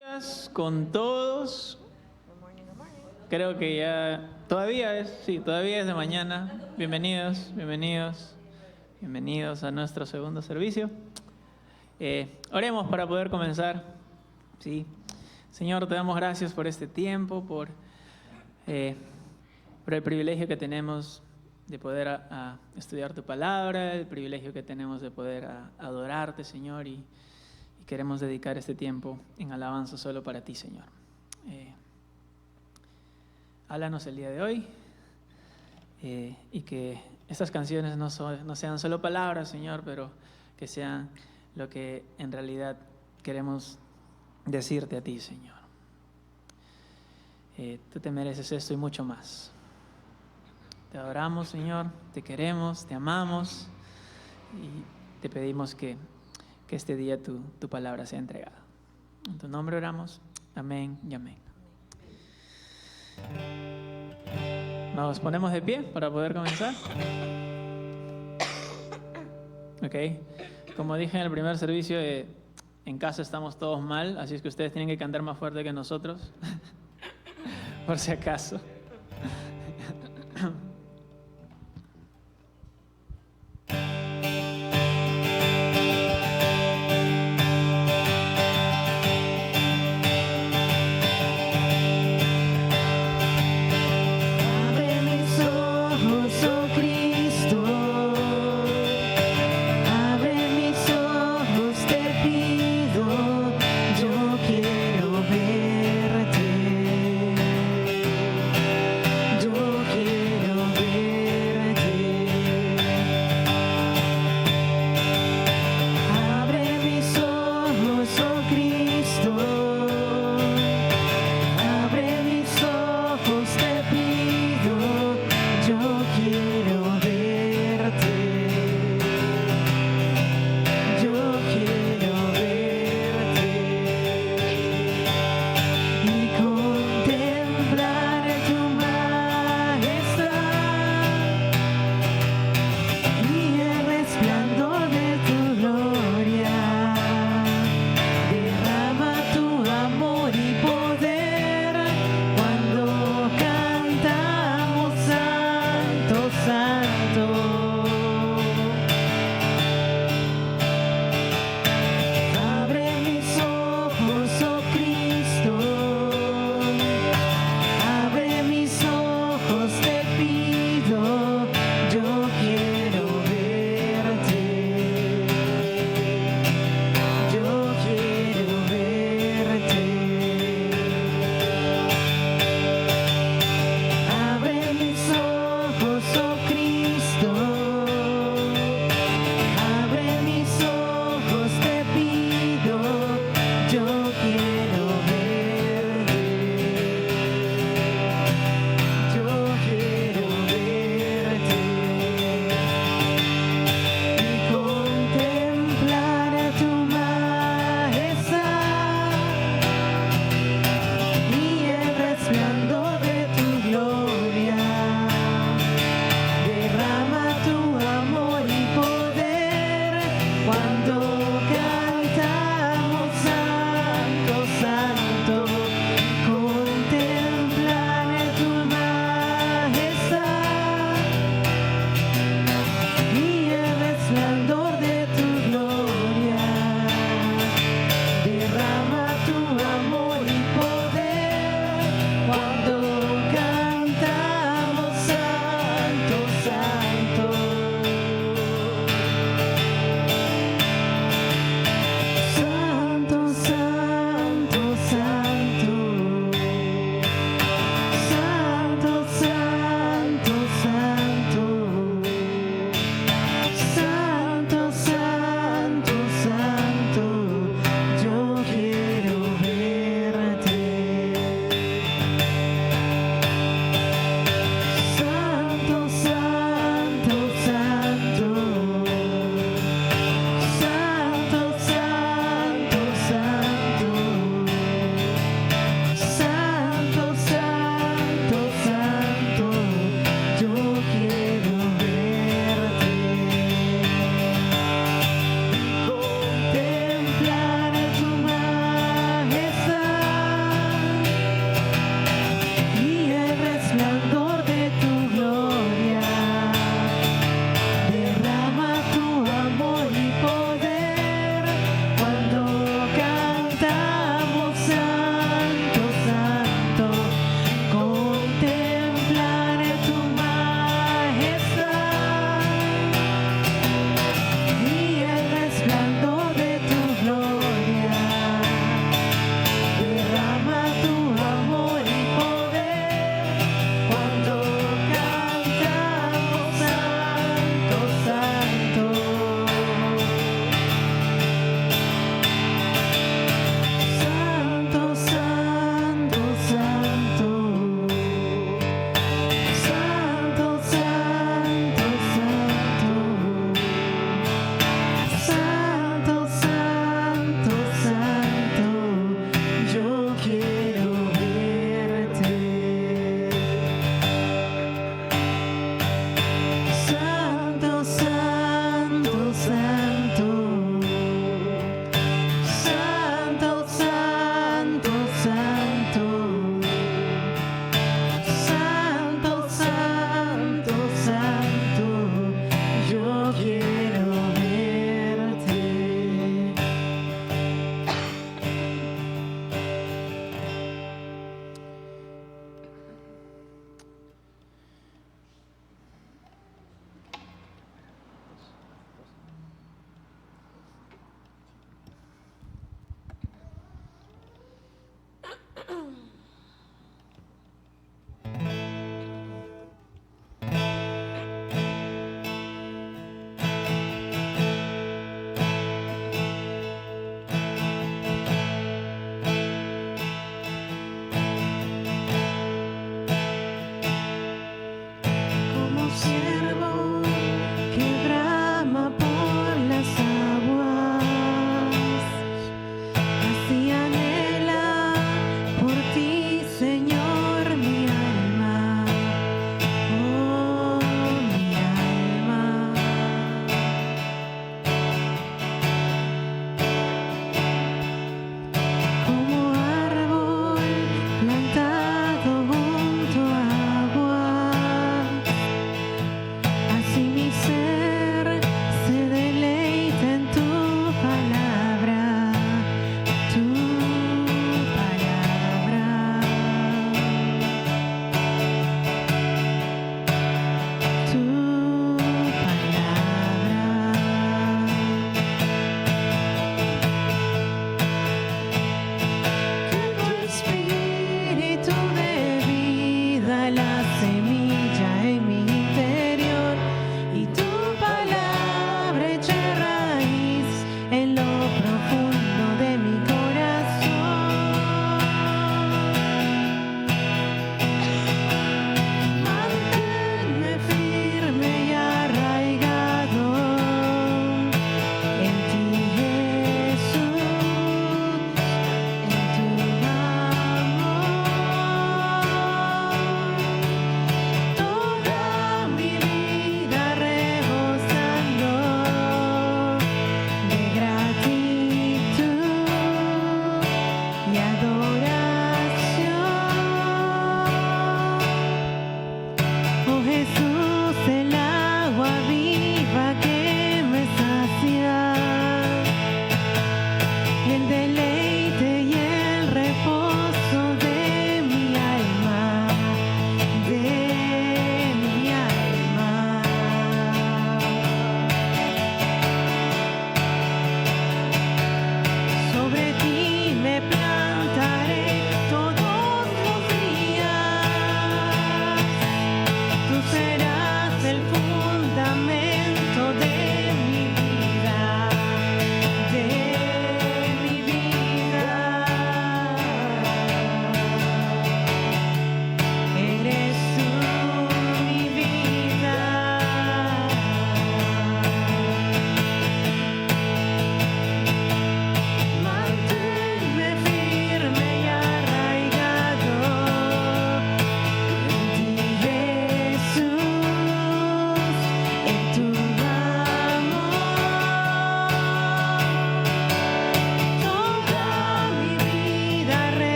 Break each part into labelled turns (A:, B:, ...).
A: Días con todos. Creo que ya todavía es de mañana. Bienvenidos a nuestro segundo servicio. Oremos para poder comenzar. Sí. Señor, te damos gracias por este tiempo, por el privilegio que tenemos de poder estudiar tu palabra, el privilegio que tenemos de poder adorarte, Señor, y queremos dedicar este tiempo en alabanza solo para ti, Señor. Háblanos el día de hoy y que estas canciones no sean solo palabras, Señor, pero que sean lo que en realidad queremos decirte a ti, Señor. Tú te mereces esto y mucho más. Te adoramos, Señor, te queremos, te amamos y te pedimos que este día tu palabra sea entregada. En tu nombre oramos. Amén y amén. Nos ponemos de pie para poder comenzar. Ok. Como dije en el primer servicio, en casa estamos todos mal, así es que ustedes tienen que cantar más fuerte que nosotros. Por si acaso.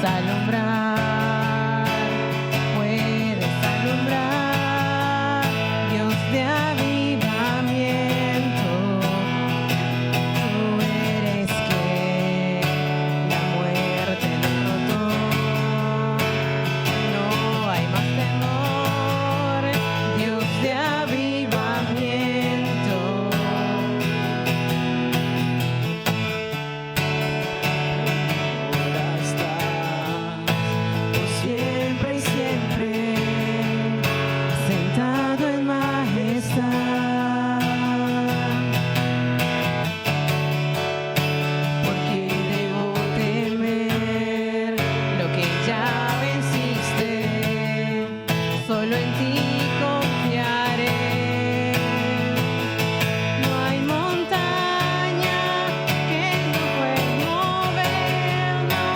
B: alumbrar, puedes alumbrar, Dios de avivamiento. Tú eres quien la muerte derrotó. No hay más temor, Dios de avivamiento.
A: Ahora estás por siempre y siempre
B: Sentado en majestad, porque debo temer lo que ya venciste, solo en ti confiaré. No hay montaña que no pueda mover, no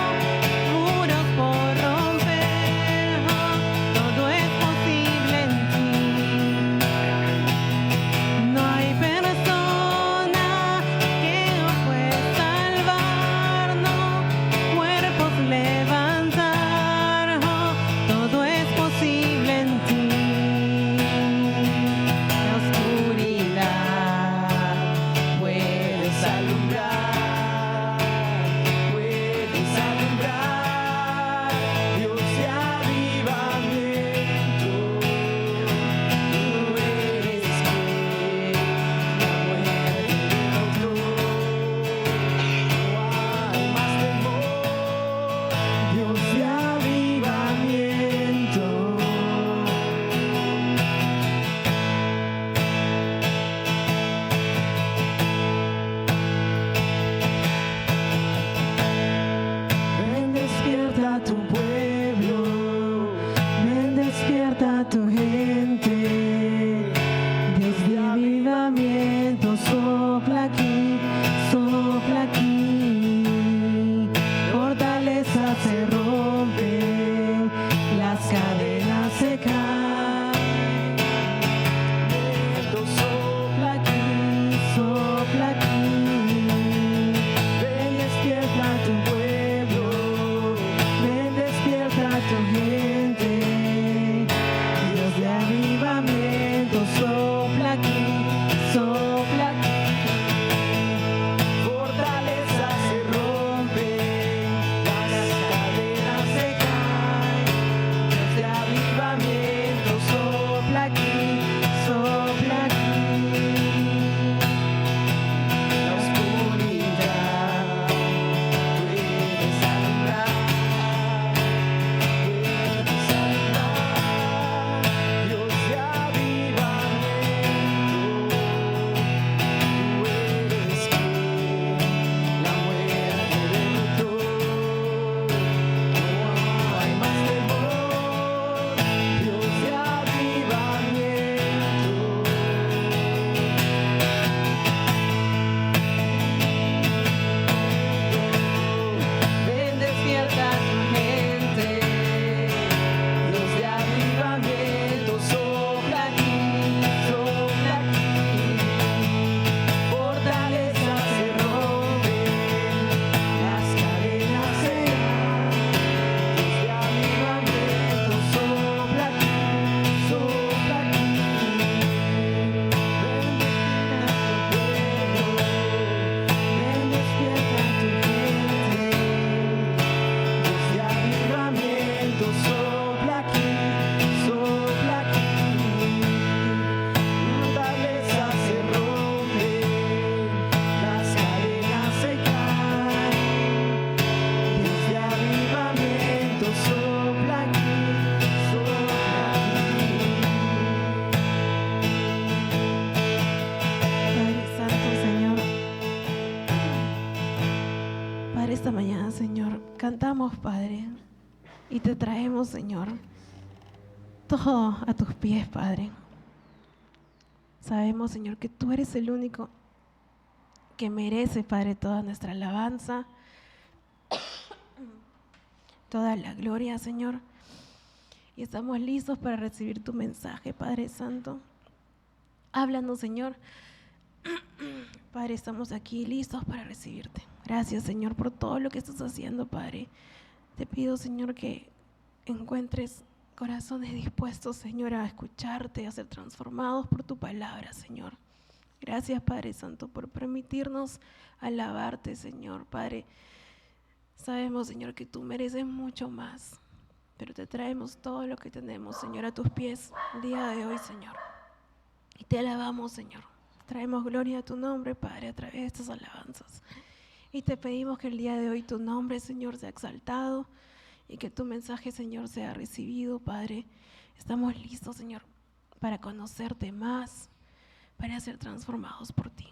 B: muros por romper, todo es posible en ti. No hay persona que no pueda salvar, no cuerpos levantar, todo es posible en ti. La oscuridad puedes alumbrar,
A: puedes alumbrar, Dios de avivamiento. Tú eres quien la muerte derrotó. No hay más temor, Dios de avivamiento. Ven, despierta a tu pueblo, ven, despierta a tu gente. Dios de avivamiento, sopla aquí, fortaleza se rompe, las cadenas se caen. Viento sopla aquí, ven, despierta a tu pueblo, ven, despierta a tu gente. Dios de avivamiento, sopla aquí, fortaleza se rompe, las cadenas se caen. Dios de avivamiento, sopla aquí, la oscuridad puedes alumbrar, Dios de avivamiento. Tú eres quien la muerte derrotó. No hay más temor, Dios de avivamiento.
B: ven, despierta a tu gente.
A: Dios de avivamiento, sopla aquí, fortaleza se rompe, las cadenas se caen. Dios de avivamiento, sopla aquí, ven, despierta a tu pueblo, ven, despierta a tu gente. Dios de avivamiento, sopla aquí, fortaleza se rompe, las cadenas se caen. Dios de avivamiento, sopla aquí,
B: Padre Santo, Señor, para esta mañana, Señor, cantamos, Padre, y te traemos, Señor, todo a tus pies, Padre. Sabemos, Señor, que tú eres el único que merece, Padre, toda nuestra alabanza, toda la gloria, Señor. Y estamos listos para recibir tu mensaje, Padre Santo. Háblanos, Señor. Padre, estamos aquí listos para recibirte. Gracias, Señor, por todo lo que estás haciendo, Padre. Te pido, Señor, que encuentres corazones dispuestos, Señor, a escucharte, a ser transformados por tu palabra, Señor. Gracias, Padre Santo, por permitirnos alabarte, Señor. Padre, sabemos, Señor, que tú mereces mucho más, pero te traemos todo lo que tenemos, Señor, a tus pies el día de hoy, Señor. Y te alabamos, Señor. Traemos gloria a tu nombre, Padre, a través de estas alabanzas. Y te pedimos que el día de hoy tu nombre, Señor, sea exaltado y que tu mensaje, Señor, sea recibido, Padre. Estamos listos, Señor, para conocerte más, para ser transformados por ti.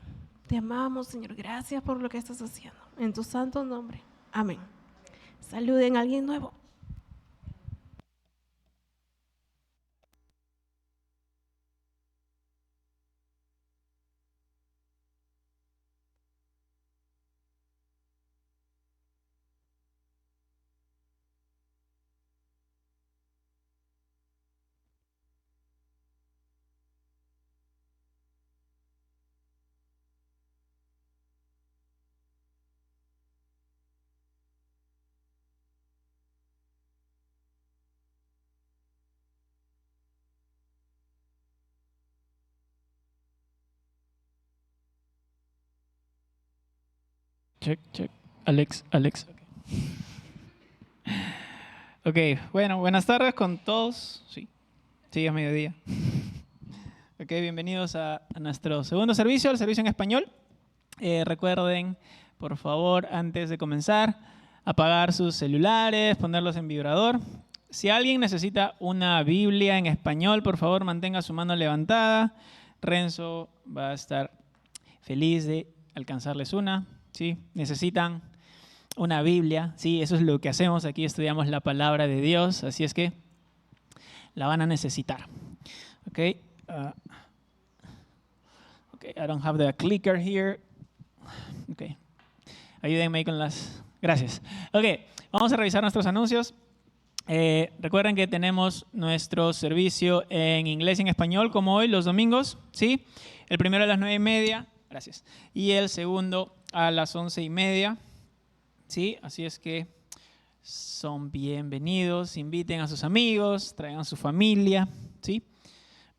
B: Te amamos, Señor. Gracias por lo que estás haciendo. En tu santo nombre. Amén. Saluden a alguien nuevo.
A: Check, check. Alex. Ok, bueno, buenas tardes con todos. Sí, es mediodía. Ok, bienvenidos a nuestro segundo servicio, el servicio en español. Recuerden, por favor, antes de comenzar, apagar sus celulares, ponerlos en vibrador. Si alguien necesita una Biblia en español, por favor, mantenga su mano levantada. Renzo va a estar feliz de alcanzarles una. ¿Sí? Necesitan una Biblia. Sí, eso es lo que hacemos aquí, estudiamos la palabra de Dios, así es que la van a necesitar. Okay, I don't have the clicker here. Okay, ayúdenme ahí con las... Gracias. Ok, vamos a revisar nuestros anuncios. Recuerden que tenemos nuestro servicio en inglés y en español, como hoy, los domingos, ¿sí? El primero a las 9:30, gracias. Y el segundo a las 11:30, ¿sí? Así es que son bienvenidos, inviten a sus amigos, traigan a su familia, ¿sí?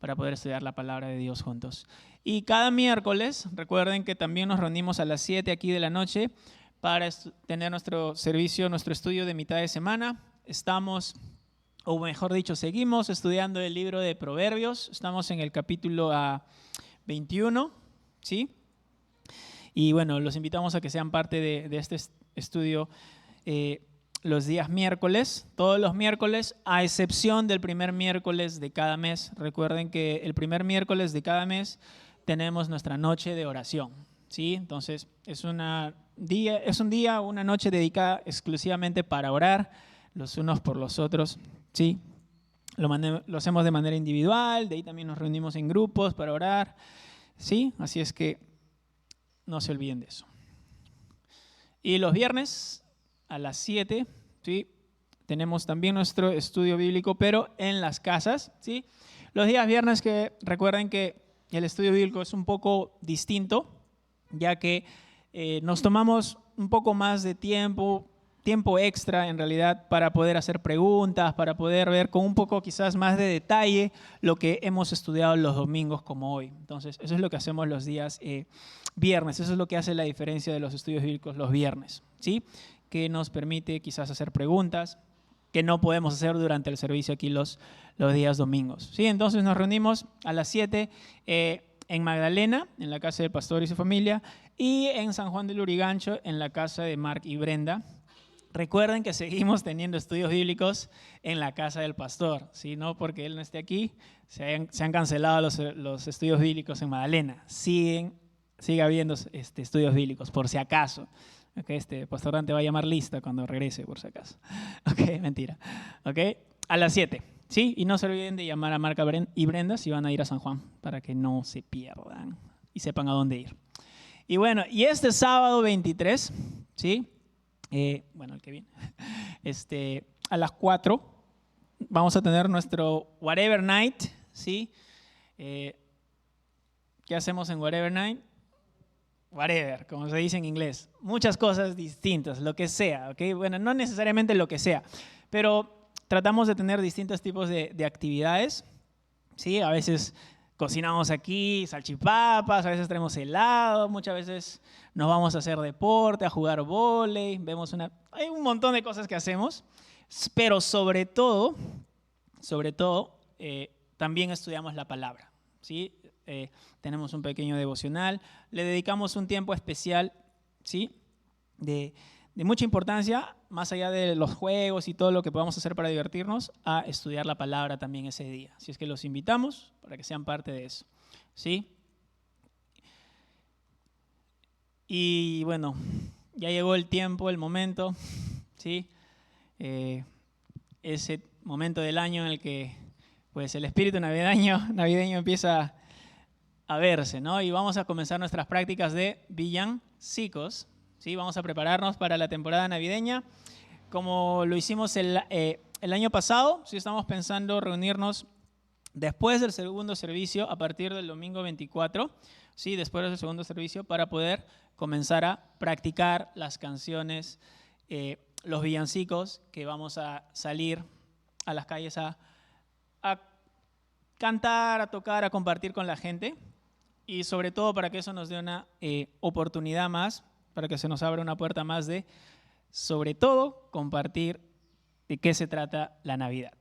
A: Para poder estudiar la palabra de Dios juntos. Y cada miércoles, recuerden que también nos reunimos a las 7 aquí de la noche para tener nuestro servicio, nuestro estudio de mitad de semana. Estamos, o mejor dicho, seguimos estudiando el libro de Proverbios. Estamos en el capítulo 21, ¿sí? Y bueno, los invitamos a que sean parte de este estudio los días miércoles, todos los miércoles, a excepción del primer miércoles de cada mes. Recuerden que el primer miércoles de cada mes tenemos nuestra noche de oración, ¿sí? Entonces, es un día, una noche dedicada exclusivamente para orar los unos por los otros, ¿sí? Lo hacemos de manera individual, de ahí también nos reunimos en grupos para orar, ¿sí? Así es que no se olviden de eso. Y los viernes a las 7, ¿sí? Tenemos también nuestro estudio bíblico, pero en las casas, ¿sí? Los días viernes, que recuerden que el estudio bíblico es un poco distinto, ya que nos tomamos un poco más de tiempo extra en realidad para poder hacer preguntas, para poder ver con un poco quizás más de detalle lo que hemos estudiado los domingos como hoy. Entonces, eso es lo que hacemos los días viernes, eso es lo que hace la diferencia de los estudios bíblicos los viernes, ¿sí? Que nos permite quizás hacer preguntas que no podemos hacer durante el servicio aquí los días domingos, ¿sí? Entonces nos reunimos a las 7 en Magdalena, en la casa del pastor y su familia, y en San Juan del Lurigancho, en la casa de Mark y Brenda. Recuerden que seguimos teniendo estudios bíblicos en la casa del pastor, ¿sí? No porque él no esté aquí, se han cancelado los estudios bíblicos en Magdalena. Sigue habiendo estudios bíblicos, por si acaso. Okay, pastor Dante va a llamar lista cuando regrese, por si acaso. Ok, mentira. Okay, a las 7, ¿sí? Y no se olviden de llamar a Marca y Brenda si van a ir a San Juan, para que no se pierdan y sepan a dónde ir. Y bueno, y este sábado 23, ¿sí? Bueno, el que viene, a las 4 vamos a tener nuestro Whatever Night, ¿sí? ¿Qué hacemos en Whatever Night? whatever, como se dice en inglés. Muchas cosas distintas, lo que sea, ¿ok? Bueno, no necesariamente lo que sea, pero tratamos de tener distintos tipos de actividades, ¿sí? A veces cocinamos aquí salchipapas, a veces traemos helado, muchas veces nos vamos a hacer deporte, a jugar vóley, hay un montón de cosas que hacemos, pero sobre todo, también estudiamos la palabra, ¿sí? Tenemos un pequeño devocional, le dedicamos un tiempo especial, ¿sí? de mucha importancia, más allá de los juegos y todo lo que podamos hacer para divertirnos, a estudiar la palabra también ese día. Así es que los invitamos para que sean parte de eso, ¿sí? Y bueno, ya llegó el tiempo, el momento, ¿sí? Ese momento del año en el que pues, el espíritu navideño empieza a verse, ¿no? Y vamos a comenzar nuestras prácticas de villancicos, ¿sí? Vamos a prepararnos para la temporada navideña, como lo hicimos el año pasado. ¿Sí? Estamos pensando reunirnos después del segundo servicio, a partir del domingo 24, ¿sí? Después del segundo servicio, para poder comenzar a practicar las canciones, los villancicos, que vamos a salir a las calles a cantar, a tocar, a compartir con la gente, y sobre todo para que eso nos dé una oportunidad más, para que se nos abra una puerta más de, sobre todo, compartir de qué se trata la Navidad,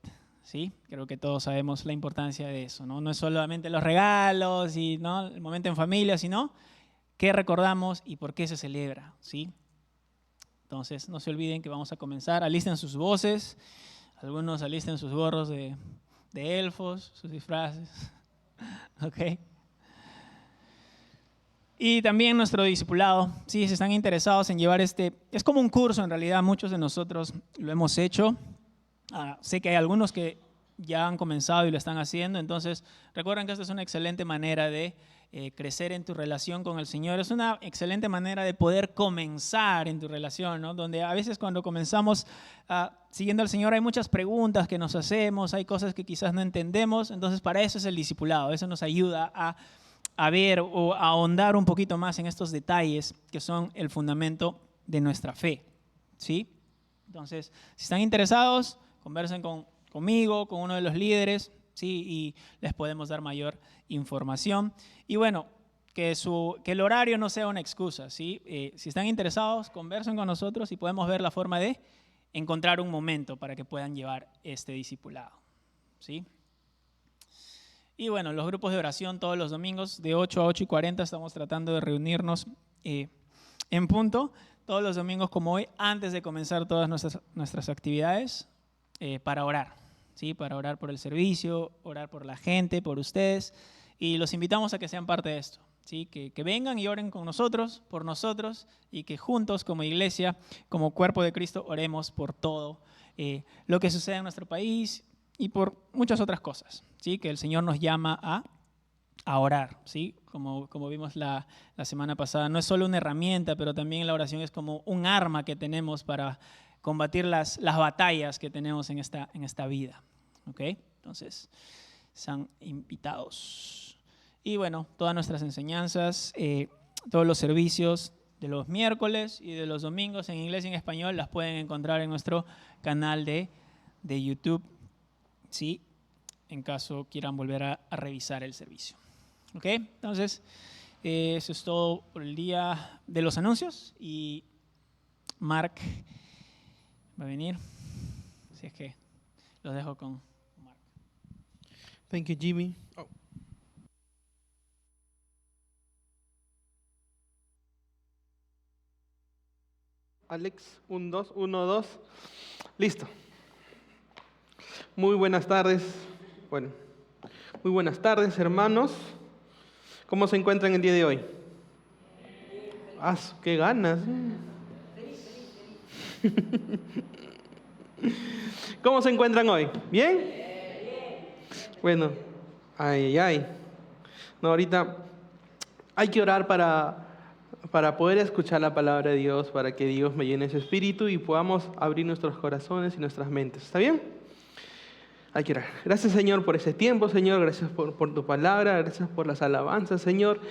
A: ¿sí? Creo que todos sabemos la importancia de eso, ¿no? No es solamente los regalos y, ¿no?, el momento en familia, sino qué recordamos y por qué se celebra, ¿sí? Entonces, no se olviden que vamos a comenzar. Alisten sus voces, algunos alisten sus gorros de elfos, sus disfraces, ¿ok? Y también nuestro discipulado, sí, si están interesados en llevar es como un curso en realidad, muchos de nosotros lo hemos hecho. Sé que hay algunos que ya han comenzado y lo están haciendo, entonces recuerden que esta es una excelente manera de crecer en tu relación con el Señor. Es una excelente manera de poder comenzar en tu relación, ¿no? Donde a veces cuando comenzamos siguiendo al Señor hay muchas preguntas que nos hacemos, hay cosas que quizás no entendemos, entonces para eso es el discipulado, eso nos ayuda a ver o a ahondar un poquito más en estos detalles que son el fundamento de nuestra fe, ¿sí? Entonces, si están interesados, conversen conmigo, con uno de los líderes, ¿sí? Y les podemos dar mayor información. Y bueno, que el horario no sea una excusa, ¿sí? Si están interesados, conversen con nosotros y podemos ver la forma de encontrar un momento para que puedan llevar este discipulado, ¿sí? Y bueno, los grupos de oración todos los domingos de 8 a 8:40 estamos tratando de reunirnos en punto, todos los domingos como hoy, antes de comenzar todas nuestras actividades, para orar, ¿sí? Para orar por el servicio, orar por la gente, por ustedes, y los invitamos a que sean parte de esto, ¿sí? Que vengan y oren con nosotros, por nosotros, y que juntos como iglesia, como cuerpo de Cristo, oremos por todo lo que sucede en nuestro país y por muchas otras cosas, ¿sí? Que el Señor nos llama a orar, ¿sí? Como vimos la semana pasada, no es solo una herramienta, pero también la oración es como un arma que tenemos para combatir las batallas que tenemos en esta vida, ¿ok? Entonces, sean invitados. Y bueno, todas nuestras enseñanzas, todos los servicios de los miércoles y de los domingos en inglés y en español las pueden encontrar en nuestro canal de YouTube, ¿sí? En caso quieran volver a revisar el servicio. ¿Ok? Entonces, eso es todo por el día de los anuncios. Y Mark va a venir. Así es que los dejo con Mark.
C: Thank you, Jimmy. Oh. Alex, 1, 2, 1, 2. Listo. Muy buenas tardes. Bueno, muy buenas tardes, hermanos. ¿Cómo se encuentran el día de hoy? ¡Qué ganas! ¿Cómo se encuentran hoy? ¿Bien? Bueno, ay. No, ahorita hay que orar para poder escuchar la palabra de Dios, para que Dios me llene su espíritu y podamos abrir nuestros corazones y nuestras mentes. ¿Está bien? Hay que orar. Gracias, Señor, por ese tiempo, Señor. Gracias por tu palabra. Gracias por las alabanzas, Señor.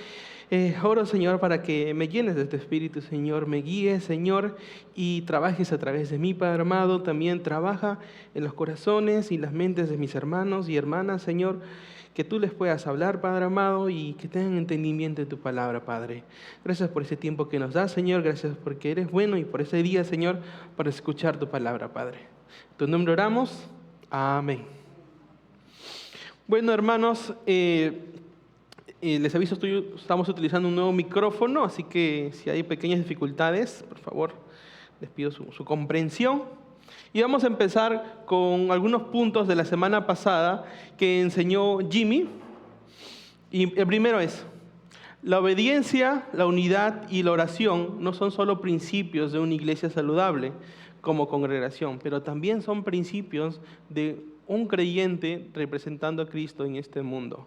C: Oro, Señor, para que me llenes de tu Espíritu, Señor, me guíes, Señor, y trabajes a través de mí, Padre amado. También trabaja en los corazones y las mentes de mis hermanos y hermanas, Señor, que tú les puedas hablar, Padre amado, y que tengan entendimiento de tu palabra, Padre. Gracias por ese tiempo que nos das, Señor. Gracias porque eres bueno y por ese día, Señor, para escuchar tu palabra, Padre. En tu nombre oramos. Amén. Bueno, hermanos, les aviso, estamos utilizando un nuevo micrófono, así que si hay pequeñas dificultades, por favor, les pido su comprensión. Y vamos a empezar con algunos puntos de la semana pasada que enseñó Jimmy. Y el primero es, la obediencia, la unidad y la oración no son solo principios de una iglesia saludable como congregación, pero también son principios de un creyente representando a Cristo en este mundo,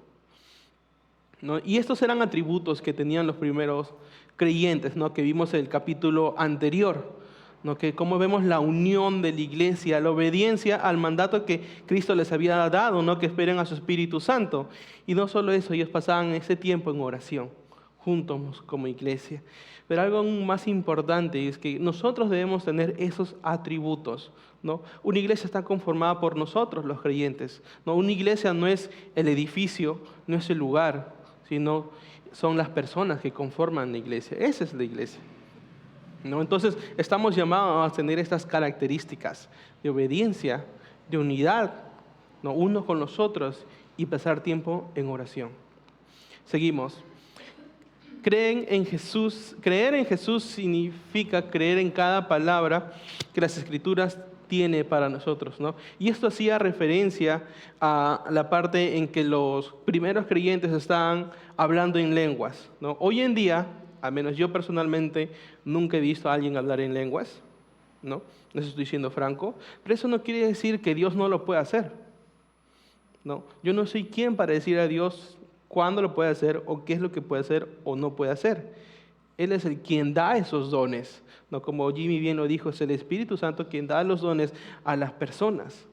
C: ¿no? Y estos eran atributos que tenían los primeros creyentes, ¿no? Que vimos en el capítulo anterior, ¿no? Que como vemos la unión de la iglesia, la obediencia al mandato que Cristo les había dado, ¿no? Que esperen a su Espíritu Santo. Y no solo eso, ellos pasaban ese tiempo en oración, juntos como iglesia. Pero algo aún más importante es que nosotros debemos tener esos atributos, ¿no? Una iglesia está conformada por nosotros, los creyentes, ¿no? Una iglesia no es el edificio, no es el lugar, sino son las personas que conforman la iglesia. Esa es la iglesia, ¿no? Entonces estamos llamados a tener estas características de obediencia, de unidad, ¿no? Unos con los otros y pasar tiempo en oración. Seguimos. Creer en Jesús significa creer en cada palabra que las Escrituras tiene para nosotros, ¿no? Y esto hacía referencia a la parte en que los primeros creyentes estaban hablando en lenguas, ¿no? Hoy en día, al menos yo personalmente, nunca he visto a alguien hablar en lenguas, ¿no? Eso estoy siendo franco, pero eso no quiere decir que Dios no lo pueda hacer, ¿no? Yo no soy quien para decir a Dios cuándo lo puede hacer o qué es lo que puede hacer o no puede hacer. Él es el quien da esos dones, ¿no? Como Jimmy bien lo dijo, es el Espíritu Santo quien da los dones a las personas,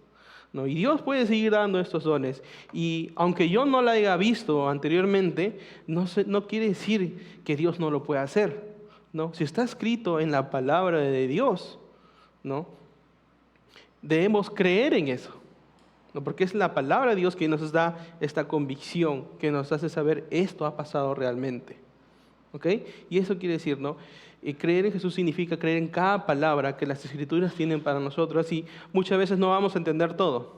C: ¿no? Y Dios puede seguir dando estos dones. Y aunque yo no lo haya visto anteriormente, no quiere decir que Dios no lo pueda hacer, ¿no? Si está escrito en la palabra de Dios, ¿no? Debemos creer en eso, ¿no? Porque es la palabra de Dios que nos da esta convicción, que nos hace saber esto ha pasado realmente, ¿ok? Y eso quiere decir, ¿no? Creer en Jesús significa creer en cada palabra que las Escrituras tienen para nosotros, y muchas veces no vamos a entender todo.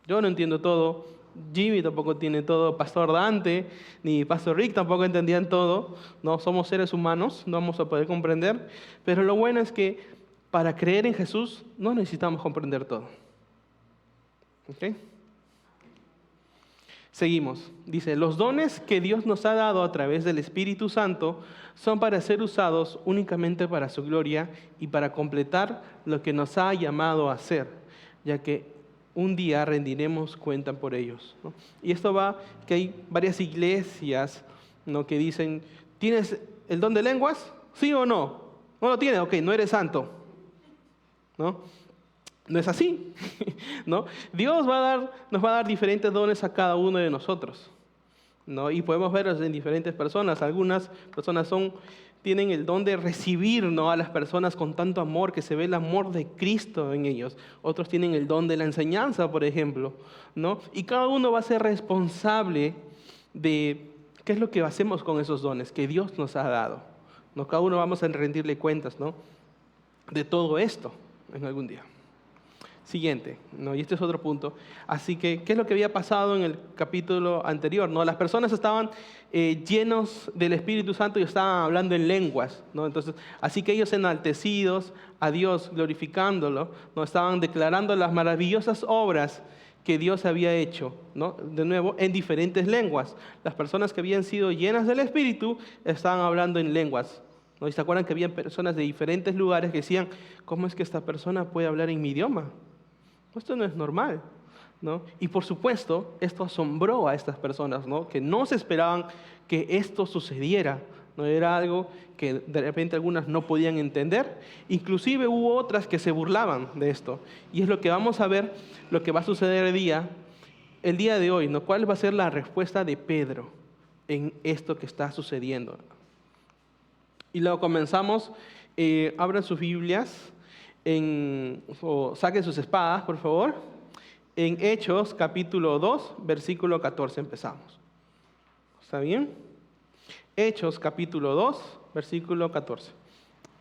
C: Yo no entiendo todo, Jimmy tampoco tiene todo, Pastor Dante ni Pastor Rick tampoco entendían todo, no somos seres humanos, no vamos a poder comprender, pero lo bueno es que para creer en Jesús no necesitamos comprender todo. ¿Ok? Seguimos. Dice, los dones que Dios nos ha dado a través del Espíritu Santo son para ser usados únicamente para su gloria y para completar lo que nos ha llamado a hacer, ya que un día rendiremos cuenta por ellos, ¿no? Y esto va, que hay varias iglesias, ¿no? Que dicen, ¿tienes el don de lenguas? ¿Sí o no? ¿No lo tienes? Ok, no eres santo, ¿no? No es así, ¿no? Dios nos va a dar diferentes dones a cada uno de nosotros, ¿no? Y podemos verlos en diferentes personas. Algunas personas tienen el don de recibir, ¿no? A las personas con tanto amor, que se ve el amor de Cristo en ellos. Otros tienen el don de la enseñanza, por ejemplo, ¿no? Y cada uno va a ser responsable de qué es lo que hacemos con esos dones que Dios nos ha dado, ¿no? Cada uno vamos a rendirle cuentas, ¿no? De todo esto en algún día. Siguiente, ¿no? Y este es otro punto. Así que, ¿qué es lo que había pasado en el capítulo anterior, ¿no? Las personas estaban llenos del Espíritu Santo y estaban hablando en lenguas, ¿no? Entonces, así que ellos, enaltecidos a Dios, glorificándolo, ¿no? Estaban declarando las maravillosas obras que Dios había hecho, ¿no? De nuevo, en diferentes lenguas. Las personas que habían sido llenas del Espíritu estaban hablando en lenguas, ¿no? Y se acuerdan que había personas de diferentes lugares que decían, ¿cómo es que esta persona puede hablar en mi idioma? Esto no es normal, ¿no? Y por supuesto, esto asombró a estas personas, ¿no? Que no se esperaban que esto sucediera, ¿no? Era algo que de repente algunas no podían entender. Inclusive hubo otras que se burlaban de esto. Y es lo que vamos a ver, lo que va a suceder el día de hoy, ¿no? ¿Cuál va a ser la respuesta de Pedro? en esto que está sucediendo. Y luego comenzamos, abran sus Biblias, o saquen sus espadas, por favor, en Hechos capítulo 2, versículo 14 empezamos. ¿Está bien? Hechos capítulo 2, versículo 14.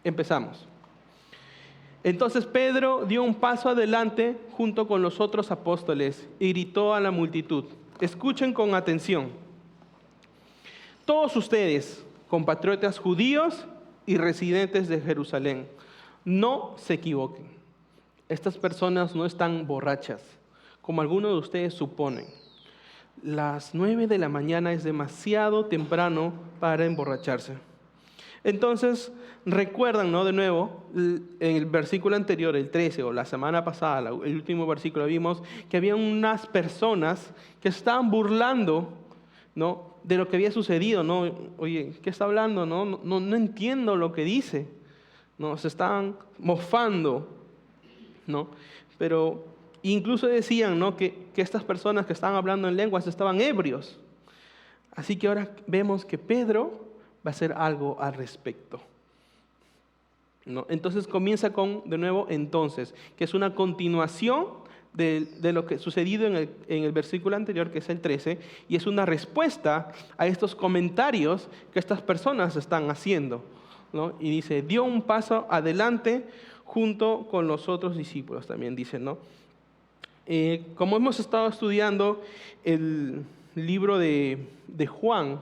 C: Empezamos. Entonces Pedro dio un paso adelante junto con los otros apóstoles y gritó a la multitud: escuchen con atención. Todos ustedes, compatriotas judíos y residentes de Jerusalén, no se equivoquen. Estas personas no están borrachas, como algunos de ustedes suponen. Las 9 de la mañana es demasiado temprano para emborracharse. Entonces, recuerdan, ¿no? De nuevo, en el versículo anterior, el 13, o la semana pasada, el último versículo, vimos que había unas personas que estaban burlando, ¿no?, de lo que había sucedido, ¿no? Oye, ¿qué está hablando? No entiendo lo que dice, ¿no? Se estaban mofando, ¿no? Pero incluso decían, ¿no?, que estas personas que estaban hablando en lenguas estaban ebrios. Así que ahora vemos que Pedro va a hacer algo al respecto, ¿no? Entonces comienza con, de nuevo, entonces, que es una continuación de lo que ha sucedido en el versículo anterior, que es el 13, y es una respuesta a estos comentarios que estas personas están haciendo, ¿no? Y dice, dio un paso adelante junto con los otros discípulos, también dice, ¿no? Como hemos estado estudiando el libro de Juan,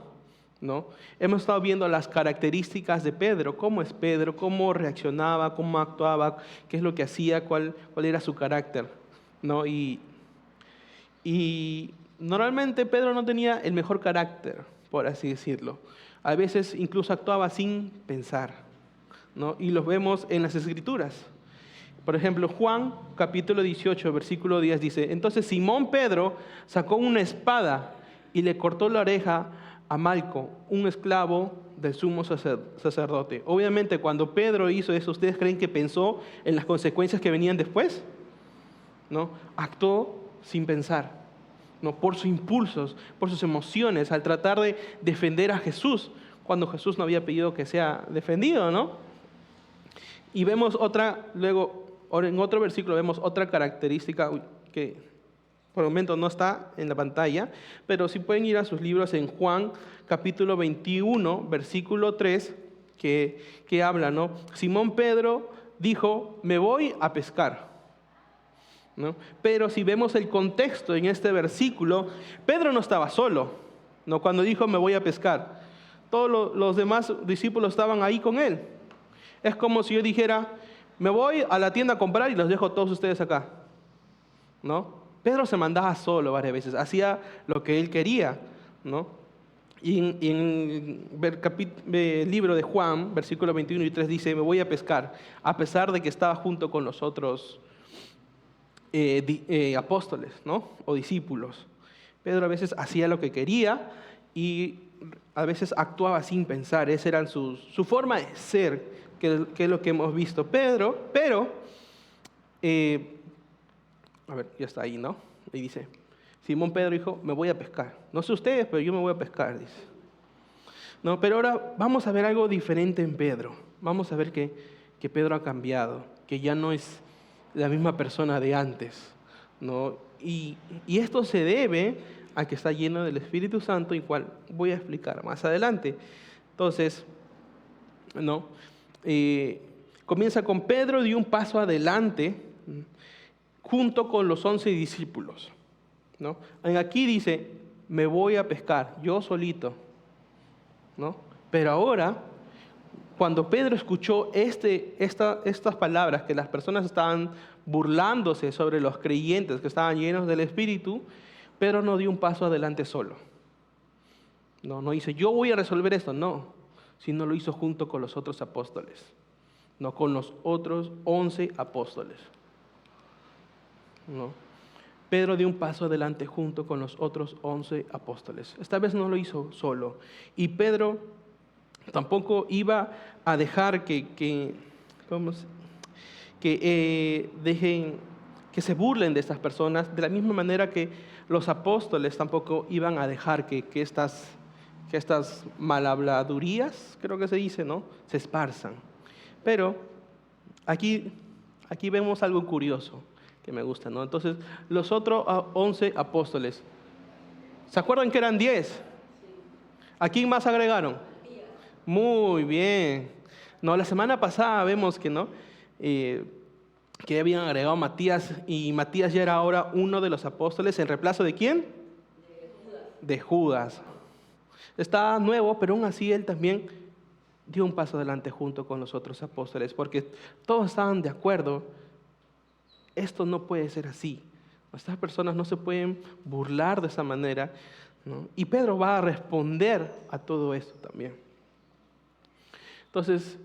C: ¿no?, hemos estado viendo las características de Pedro, cómo es Pedro, cómo reaccionaba, cómo actuaba, qué es lo que hacía, cuál era su carácter, ¿no? Y normalmente Pedro no tenía el mejor carácter, por así decirlo. A veces incluso actuaba sin pensar, ¿no? Y los vemos en las Escrituras. Por ejemplo, Juan capítulo 18, versículo 10 dice: entonces Simón Pedro sacó una espada y le cortó la oreja a Malco, un esclavo del sumo sacerdote. Obviamente, cuando Pedro hizo eso, ¿ustedes creen que pensó en las consecuencias que venían después? ¿No? Actuó sin pensar, ¿no?, por sus impulsos, por sus emociones, al tratar de defender a Jesús, cuando Jesús no había pedido que sea defendido, ¿no? Y vemos luego, en otro versículo vemos otra característica que por el momento no está en la pantalla, pero si pueden ir a sus libros en Juan capítulo 21, versículo 3, que habla, ¿no? Simón Pedro dijo: me voy a pescar, ¿no? Pero si vemos el contexto en este versículo, Pedro no estaba solo, ¿no?, cuando dijo me voy a pescar. Todos los demás discípulos estaban ahí con él. Es como si yo dijera: me voy a la tienda a comprar y los dejo todos ustedes acá, ¿no? Pedro se mandaba solo varias veces, hacía lo que él quería, ¿no? Y en el libro de Juan, versículo 21 y 3 dice: me voy a pescar, a pesar de que estaba junto con los otros apóstoles, ¿no?, o discípulos. Pedro a veces hacía lo que quería y a veces actuaba sin pensar. Esa era su forma de ser, que es lo que hemos visto. Pero a ver, ya está ahí, ¿no? Y dice, Simón Pedro dijo: me voy a pescar. No sé ustedes, pero yo me voy a pescar, dice. No, pero ahora vamos a ver algo diferente en Pedro. Vamos a ver que Pedro ha cambiado, que ya no es la misma persona de antes, ¿no? Y esto se debe a que está lleno del Espíritu Santo, y cual voy a explicar más adelante. Entonces, ¿no? Comienza con: Pedro dio un paso adelante junto con los 11 discípulos, ¿no? Aquí dice: me voy a pescar, yo solito, ¿no? Pero ahora, cuando Pedro escuchó estas palabras, que las personas estaban burlándose sobre los creyentes que estaban llenos del Espíritu, Pedro no dio un paso adelante solo. No dice: yo voy a resolver esto, no, sino lo hizo junto con los otros apóstoles, no, con los otros 11 apóstoles. No. Pedro dio un paso adelante junto con los otros 11 apóstoles. Esta vez no lo hizo solo. Y Pedro tampoco iba a dejar que se burlen de estas personas, de la misma manera que los apóstoles tampoco iban a dejar que estas que estas malhabladurías, creo que se dice, ¿no?, se esparzan. Pero aquí vemos algo curioso que me gusta, ¿no? Entonces, los otros 11 apóstoles, ¿se acuerdan que eran 10? ¿A quién más agregaron? Muy bien. No, la semana pasada vemos que, ¿no?, que habían agregado a Matías, y Matías ya era ahora uno de los apóstoles, ¿en reemplazo de quién? De Judas. Está nuevo, pero aún así él también dio un paso adelante junto con los otros apóstoles, porque todos estaban de acuerdo, esto no puede ser así. Estas personas no se pueden burlar de esa manera, ¿no? Y Pedro va a responder a todo esto también. Entonces,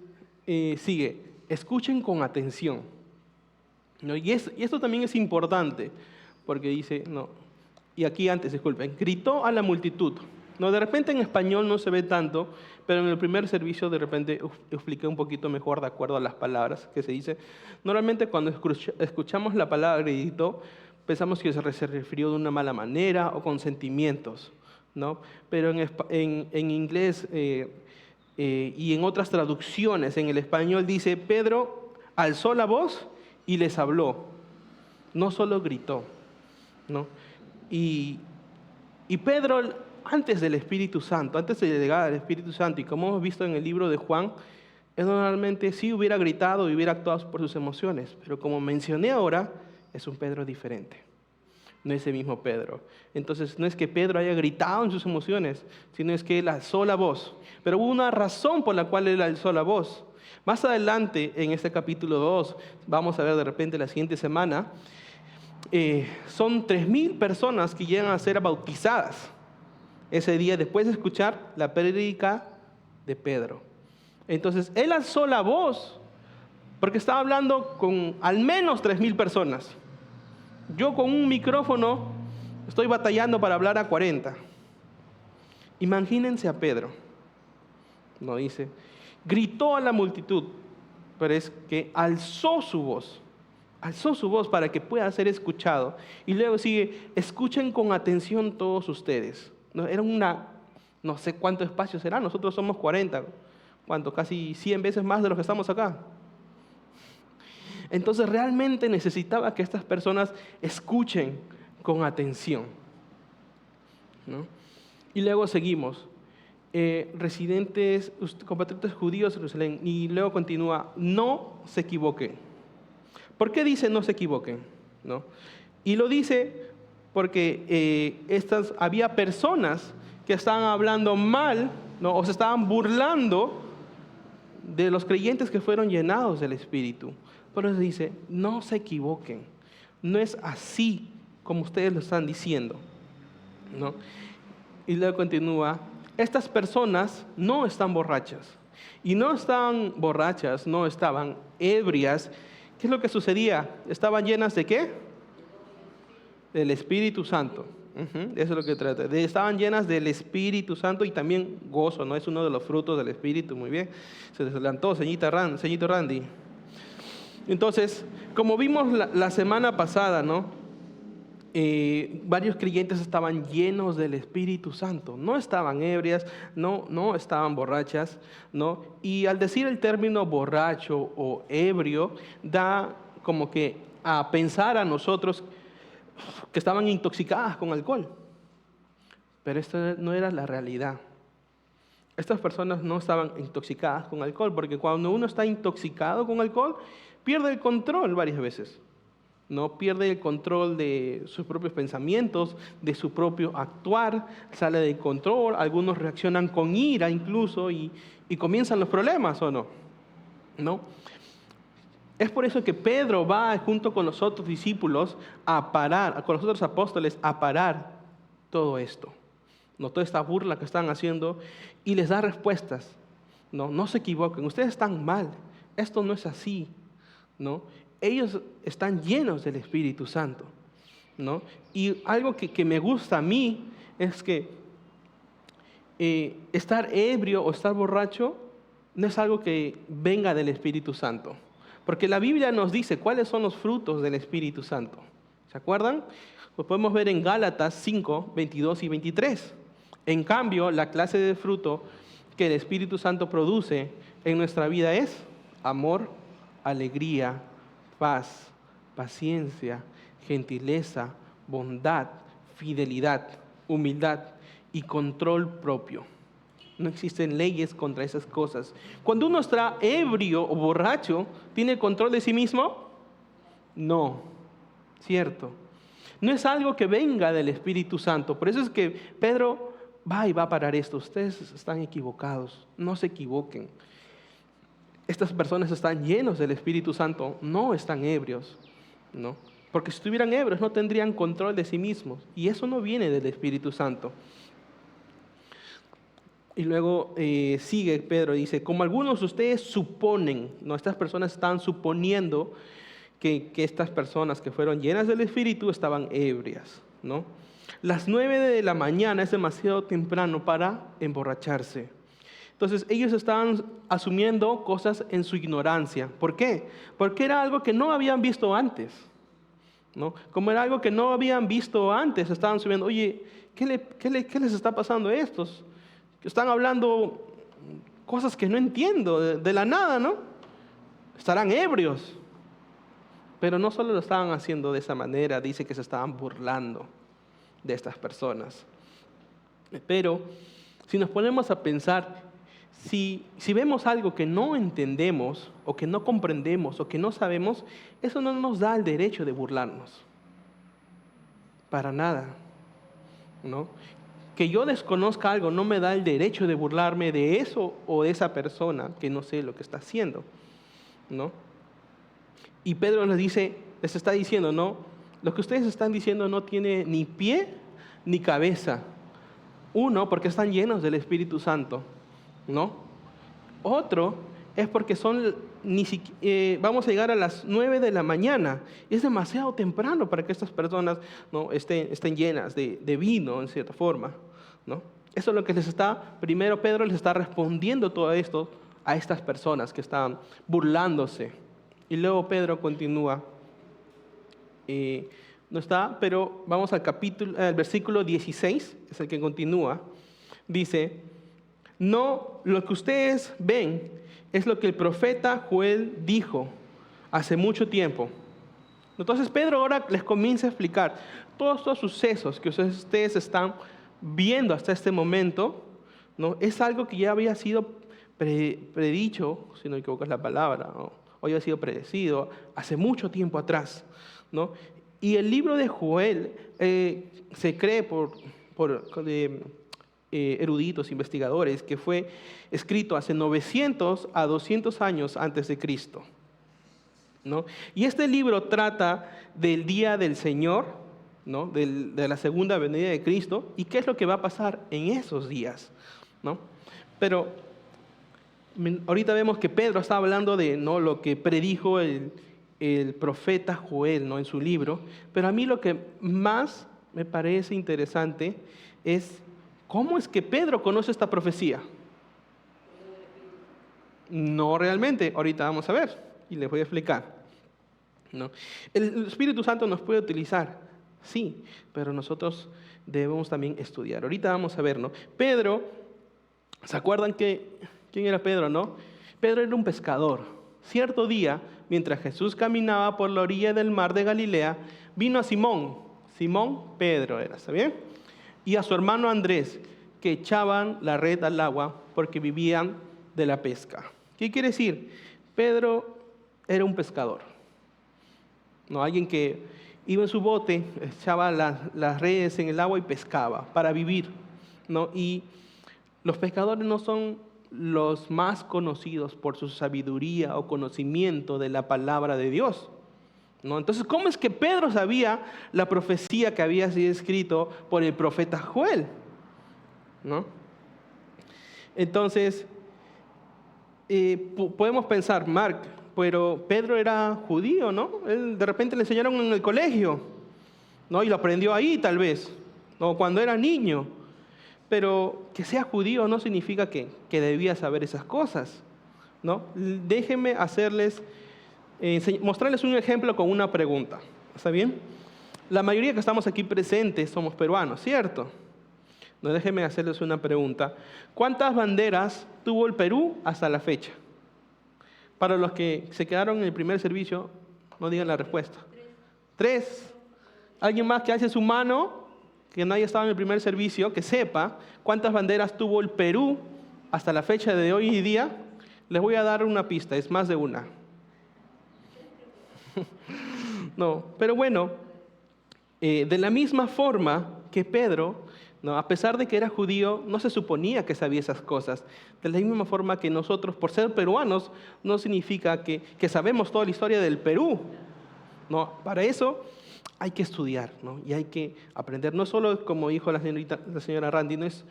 C: sigue, escuchen con atención, ¿no? Y esto también es importante, porque dice, no, y aquí antes, disculpen, gritó a la multitud. No, de repente en español no se ve tanto, pero en el primer servicio de repente expliqué un poquito mejor de acuerdo a las palabras que se dice. Normalmente cuando escuchamos la palabra gritó, pensamos que se refirió de una mala manera o con sentimientos, ¿no? Pero en inglés y en otras traducciones, en el español dice, Pedro alzó la voz y les habló, no solo gritó, ¿no? Y Pedro, antes del Espíritu Santo, antes de llegar al Espíritu Santo, y como hemos visto en el libro de Juan, él normalmente sí hubiera gritado y hubiera actuado por sus emociones, pero como mencioné ahora, es un Pedro diferente. No es el mismo Pedro. Entonces, no es que Pedro haya gritado en sus emociones, sino es que él alzó la voz. Pero hubo una razón por la cual él alzó la voz. Más adelante, en este capítulo 2, vamos a ver de repente la siguiente semana, son 3,000 personas que llegan a ser bautizadas ese día después de escuchar la prédica de Pedro. Entonces, él alzó la voz porque estaba hablando con al menos 3,000 personas. Yo con un micrófono estoy batallando para hablar a 40. Imagínense a Pedro. No dice, gritó a la multitud, pero es que alzó su voz para que pueda ser escuchado. Y luego sigue, escuchen con atención todos ustedes. No, era no sé cuánto espacio será, nosotros somos 40, ¿cuánto? Casi 100 veces más de los que estamos acá. Entonces realmente necesitaba que estas personas escuchen con atención, ¿no? Y luego seguimos, residentes, compatriotas judíos de Jerusalén, y luego continúa, no se equivoquen. ¿Por qué dice no se equivoquen? ¿No? Y lo dice porque había personas que estaban hablando mal, ¿no?, o se estaban burlando de los creyentes que fueron llenados del Espíritu. Por eso dice, no se equivoquen, no es así como ustedes lo están diciendo, ¿no? Y luego continúa, estas personas no están borrachas, y no estaban borrachas, no estaban ebrias. ¿Qué es lo que sucedía? ¿Estaban llenas de qué? Del Espíritu Santo. Eso es lo que trata. Estaban llenas del Espíritu Santo y también gozo, ¿no? Es uno de los frutos del Espíritu. Muy bien. Se adelantó, señorito Randy. Entonces, como vimos la semana pasada, ¿no? Varios creyentes estaban llenos del Espíritu Santo. No estaban ebrias, no estaban borrachas, ¿no? Y al decir el término borracho o ebrio, da como que a pensar a nosotros que estaban intoxicadas con alcohol. Pero esto no era la realidad. Estas personas no estaban intoxicadas con alcohol, porque cuando uno está intoxicado con alcohol, pierde el control varias veces. No pierde el control de sus propios pensamientos, de su propio actuar, sale de control, algunos reaccionan con ira incluso y comienzan los problemas, ¿o no? ¿No? Es por eso que Pedro va junto con los otros discípulos a parar, con los otros apóstoles a parar todo esto, ¿no? Toda esta burla que están haciendo, y les da respuestas. No se equivoquen, ustedes están mal, esto no es así, ¿no? Ellos están llenos del Espíritu Santo, ¿no? Y algo que me gusta a mí es que estar ebrio o estar borracho no es algo que venga del Espíritu Santo. Porque la Biblia nos dice cuáles son los frutos del Espíritu Santo. ¿Se acuerdan? Lo podemos ver en Gálatas 5, 22 y 23. En cambio, la clase de fruto que el Espíritu Santo produce en nuestra vida es amor, alegría, paz, paciencia, gentileza, bondad, fidelidad, humildad y control propio. No existen leyes contra esas cosas. Cuando uno está ebrio o borracho, ¿tiene control de sí mismo? No, cierto. No es algo que venga del Espíritu Santo. Por eso es que Pedro va a parar esto. Ustedes están equivocados, no se equivoquen. Estas personas están llenos del Espíritu Santo, no están ebrios, ¿no? Porque si estuvieran ebrios no tendrían control de sí mismos. Y eso no viene del Espíritu Santo. Y luego sigue Pedro, dice, como algunos de ustedes suponen, ¿no? Estas personas están suponiendo que estas personas que fueron llenas del Espíritu estaban ebrias, ¿no? Las 9 de la mañana es demasiado temprano para emborracharse. Entonces ellos estaban asumiendo cosas en su ignorancia. ¿Por qué? Porque era algo que no habían visto antes, ¿no? Como era algo que no habían visto antes, estaban subiendo, oye, ¿qué les está pasando a estos? Que están hablando cosas que no entiendo, de la nada, ¿no? Estarán ebrios. Pero no solo lo estaban haciendo de esa manera, dice que se estaban burlando de estas personas. Pero si nos ponemos a pensar, si vemos algo que no entendemos, o que no comprendemos, o que no sabemos, eso no nos da el derecho de burlarnos. Para nada, ¿no? Que yo desconozca algo no me da el derecho de burlarme de eso o de esa persona que no sé lo que está haciendo, ¿no? Y Pedro les está diciendo, no, lo que ustedes están diciendo no tiene ni pie ni cabeza. Uno, porque están llenos del Espíritu Santo, ¿no? Otro es porque vamos a llegar a las 9 de la mañana. Es demasiado temprano para que estas personas, ¿no? estén llenas de vino, en cierta forma, ¿no? Eso es lo que primero Pedro les está respondiendo todo esto a estas personas que estaban burlándose. Y luego Pedro continúa. No está, pero vamos al versículo 16, es el que continúa. Dice, no, lo que ustedes ven es lo que el profeta Joel dijo hace mucho tiempo. Entonces Pedro ahora les comienza a explicar todos estos sucesos que ustedes están viendo hasta este momento, ¿no? Es algo que ya había sido predicho, si no me equivoco es la palabra, ¿no? O había sido predecido hace mucho tiempo atrás, ¿no? Y el libro de Joel se cree por eruditos, investigadores, que fue escrito hace 900 a 200 años antes de Cristo, ¿no? Y este libro trata del día del Señor, ¿no? De la segunda venida de Cristo y qué es lo que va a pasar en esos días, ¿no? Pero ahorita vemos que Pedro está hablando de, ¿no?, lo que predijo el profeta Joel, ¿no?, en su libro. Pero a mí lo que más me parece interesante es cómo es que Pedro conoce esta profecía. No realmente, ahorita vamos a ver y les voy a explicar, ¿no? El Espíritu Santo nos puede utilizar, sí, pero nosotros debemos también estudiar. Ahorita vamos a ver, ¿no? Pedro, ¿se acuerdan quién era Pedro, no? Pedro era un pescador. Cierto día, mientras Jesús caminaba por la orilla del mar de Galilea, vino a Simón Pedro era, ¿está bien? Y a su hermano Andrés, que echaban la red al agua porque vivían de la pesca. ¿Qué quiere decir? Pedro era un pescador, ¿no? Alguien que iba en su bote, echaba las redes en el agua y pescaba para vivir, ¿no? Y los pescadores no son los más conocidos por su sabiduría o conocimiento de la palabra de Dios, ¿no? Entonces, ¿cómo es que Pedro sabía la profecía que había sido escrito por el profeta Joel, ¿no? Entonces, podemos pensar, pero Pedro era judío, ¿no? Él de repente le enseñaron en el colegio, ¿no? Y lo aprendió ahí tal vez, ¿no? Cuando era niño. Pero que sea judío no significa que debía saber esas cosas, ¿no? Déjenme mostrarles un ejemplo con una pregunta. ¿Está bien? La mayoría que estamos aquí presentes somos peruanos, ¿cierto? No, déjenme hacerles una pregunta. ¿Cuántas banderas tuvo el Perú hasta la fecha? Para los que se quedaron en el primer servicio, no digan la respuesta. 3. ¿Alguien más que alce su mano, que no haya estado en el primer servicio, que sepa cuántas banderas tuvo el Perú hasta la fecha de hoy y día? Les voy a dar una pista, es más de una. No, pero bueno, de la misma forma que Pedro, ¿no? A pesar de que era judío, no se suponía que sabía esas cosas. De la misma forma que nosotros, por ser peruanos, no significa que sabemos toda la historia del Perú. No, para eso hay que estudiar, ¿no? Y hay que aprender. No solo, como dijo la señora Randy, no es,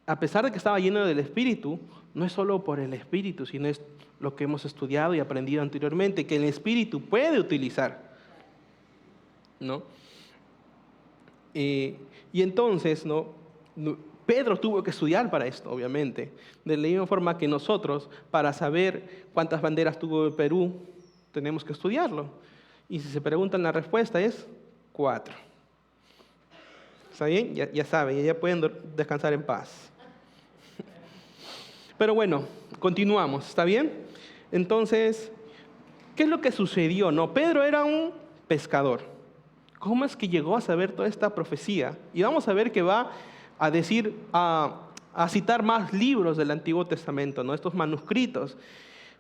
C: a pesar de que estaba lleno del Espíritu, no es solo por el Espíritu, sino es lo que hemos estudiado y aprendido anteriormente, que el Espíritu puede utilizar, ¿no? Y entonces, ¿no? Pedro tuvo que estudiar para esto, obviamente. De la misma forma que nosotros, para saber cuántas banderas tuvo el Perú, tenemos que estudiarlo. Y si se preguntan, la respuesta es 4. ¿Está bien? Ya saben, ya pueden descansar en paz. Pero bueno, continuamos, ¿está bien? Entonces, ¿qué es lo que sucedió? No, Pedro era un pescador. ¿Cómo es que llegó a saber toda esta profecía? Y vamos a ver que va a decir, a citar más libros del Antiguo Testamento, ¿no? Estos manuscritos.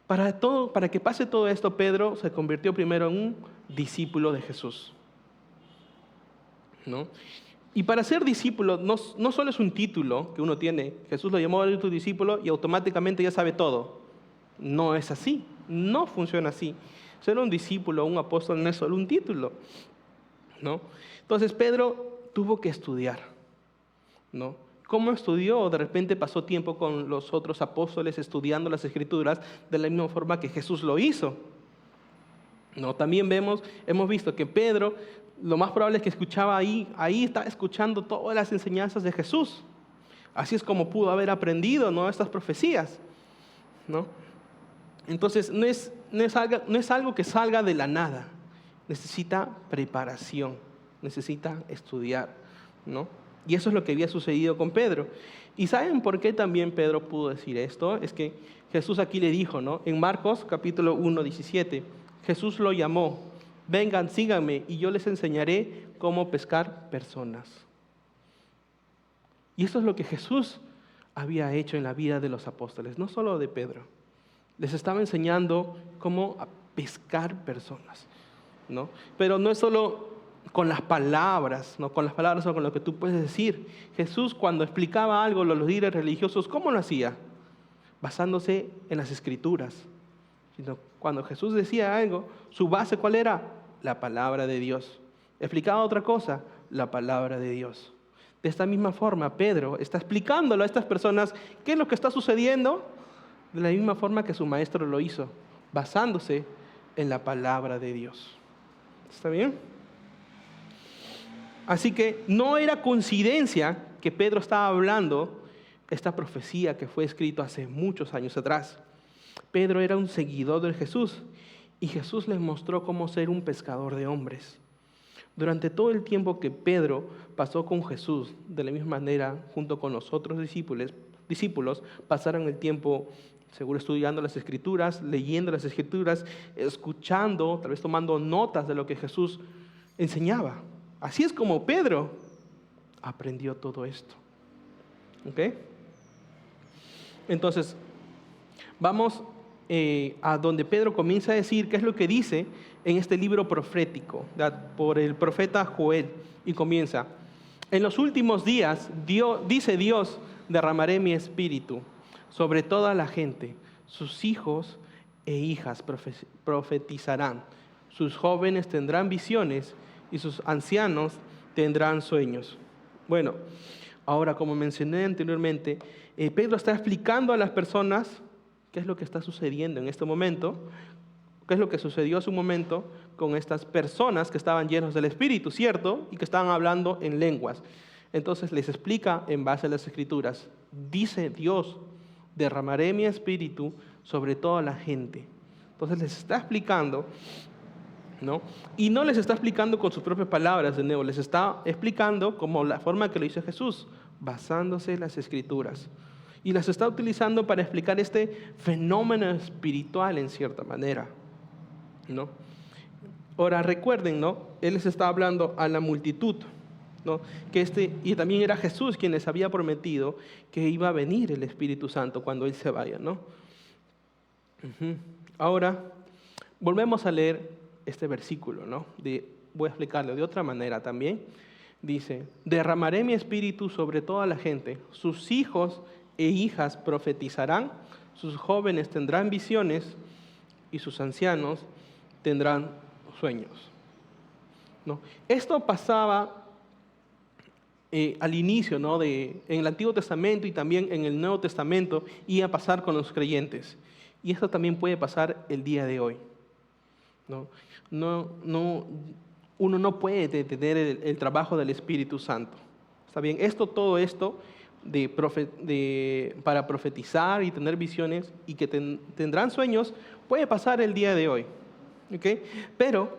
C: Para que pase todo esto, Pedro se convirtió primero en un discípulo de Jesús, ¿no? Y para ser discípulo no solo es un título que uno tiene. Jesús lo llamó a tu discípulo y automáticamente ya sabe todo. No es así, no funciona así. Ser un discípulo, un apóstol no es solo un título, ¿no? Entonces Pedro tuvo que estudiar, ¿no? ¿Cómo estudió? De repente pasó tiempo con los otros apóstoles estudiando las Escrituras de la misma forma que Jesús lo hizo, ¿no? También hemos visto que Pedro, lo más probable es que escuchaba ahí estaba escuchando todas las enseñanzas de Jesús. Así es como pudo haber aprendido, ¿no? Estas profecías, ¿no? Entonces no es algo que salga de la nada. Necesita preparación, necesita estudiar, ¿no? Y eso es lo que había sucedido con Pedro. ¿Y saben por qué también Pedro pudo decir esto? Es que Jesús aquí le dijo, ¿no? En Marcos capítulo 1, 17, Jesús lo llamó: vengan, síganme y yo les enseñaré cómo pescar personas. Y eso es lo que Jesús había hecho en la vida de los apóstoles, no solo de Pedro. Les estaba enseñando cómo pescar personas, ¿no? Pero no es solo con las palabras, no con las palabras o con lo que tú puedes decir. Jesús, cuando explicaba algo a los líderes religiosos, ¿cómo lo hacía? Basándose en las Escrituras. Sino cuando Jesús decía algo, su base, ¿cuál era? La palabra de Dios. Explicaba otra cosa, la palabra de Dios. De esta misma forma, Pedro está explicándolo a estas personas qué es lo que está sucediendo, de la misma forma que su maestro lo hizo, basándose en la palabra de Dios. ¿Está bien? Así que no era coincidencia que Pedro estaba hablando esta profecía que fue escrita hace muchos años atrás. Pedro era un seguidor de Jesús y Jesús les mostró cómo ser un pescador de hombres. Durante todo el tiempo que Pedro pasó con Jesús, de la misma manera, junto con los otros discípulos pasaron el tiempo seguro estudiando las Escrituras, leyendo las Escrituras, escuchando, tal vez tomando notas de lo que Jesús enseñaba. Así es como Pedro aprendió todo esto. ¿Ok? Entonces, vamos a donde Pedro comienza a decir qué es lo que dice en este libro profético, por el profeta Joel, y comienza: en los últimos días, dice Dios, derramaré mi espíritu sobre toda la gente. Sus hijos e hijas profetizarán, sus jóvenes tendrán visiones y sus ancianos tendrán sueños. Bueno, ahora, como mencioné anteriormente, Pedro está explicando a las personas qué es lo que está sucediendo en este momento, qué es lo que sucedió hace un momento con estas personas que estaban llenos del Espíritu, ¿cierto? Y que estaban hablando en lenguas. Entonces les explica en base a las Escrituras. Dice Dios: derramaré mi espíritu sobre toda la gente. Entonces les está explicando, ¿no? Y no les está explicando con sus propias palabras de nuevo, les está explicando como la forma que lo hizo Jesús, basándose en las Escrituras. Y las está utilizando para explicar este fenómeno espiritual en cierta manera, ¿no? Ahora recuerden, ¿no? Él les está hablando a la multitud, ¿no? Y también era Jesús quien les había prometido que iba a venir el Espíritu Santo cuando Él se vaya, ¿no? Ahora, volvemos a leer este versículo, ¿no? Voy a explicarlo de otra manera también. Dice, derramaré mi espíritu sobre toda la gente, sus hijos e hijas profetizarán, sus jóvenes tendrán visiones y sus ancianos tendrán sueños, ¿no? Esto pasaba al inicio, ¿no? En el Antiguo Testamento y también en el Nuevo Testamento iba a pasar con los creyentes. Y esto también puede pasar el día de hoy, ¿no? Uno no puede detener el trabajo del Espíritu Santo. ¿Está bien? Todo esto para profetizar y tener visiones y que tendrán sueños puede pasar el día de hoy, ¿ok? Pero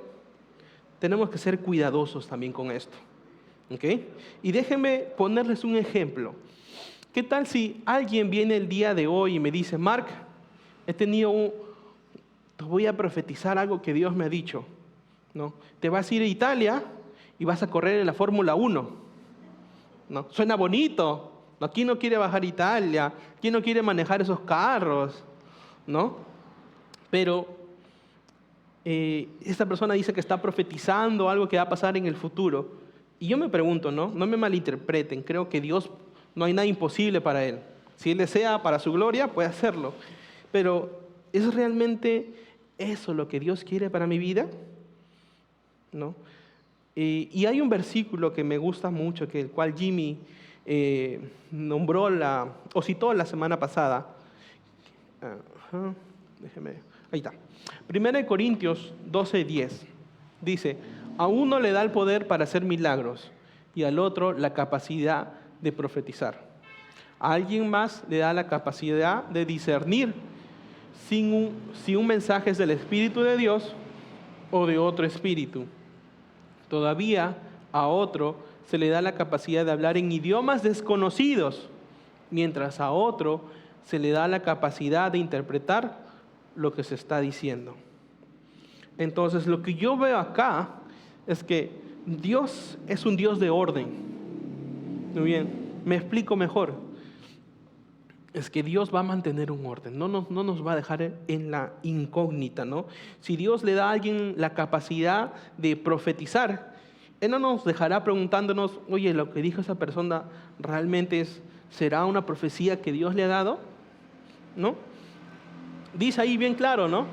C: tenemos que ser cuidadosos también con esto, ¿ok? Y déjenme ponerles un ejemplo. ¿Qué tal si alguien viene el día de hoy y me dice, Mark, te voy a profetizar algo que Dios me ha dicho, ¿no? Te vas a ir a Italia y vas a correr en la Fórmula 1, ¿no? Suena bonito, ¿no? ¿Quién no quiere bajar a Italia? ¿Quién no quiere manejar esos carros? ¿No? Pero esta persona dice que está profetizando algo que va a pasar en el futuro. Y yo me pregunto, ¿no? No me malinterpreten, creo que Dios no hay nada imposible para Él. Si Él desea para su gloria, puede hacerlo. Pero ¿es realmente eso lo que Dios quiere para mi vida? ¿No? Y hay un versículo que me gusta mucho, el cual Jimmy citó la semana pasada. Ahí está. 1 Corintios 12:10 dice, a uno le da el poder para hacer milagros y al otro la capacidad de profetizar. A alguien más le da la capacidad de discernir si un mensaje es del Espíritu de Dios o de otro espíritu. Todavía a otro se le da la capacidad de hablar en idiomas desconocidos, mientras a otro se le da la capacidad de interpretar lo que se está diciendo. Entonces, lo que yo veo acá es que Dios es un Dios de orden. Muy bien, me explico mejor. Es que Dios va a mantener un orden, no nos va a dejar en la incógnita, ¿no? Si Dios le da a alguien la capacidad de profetizar, Él no nos dejará preguntándonos, oye, lo que dijo esa persona realmente ¿será una profecía que Dios le ha dado? ¿No? Dice ahí bien claro, ¿no?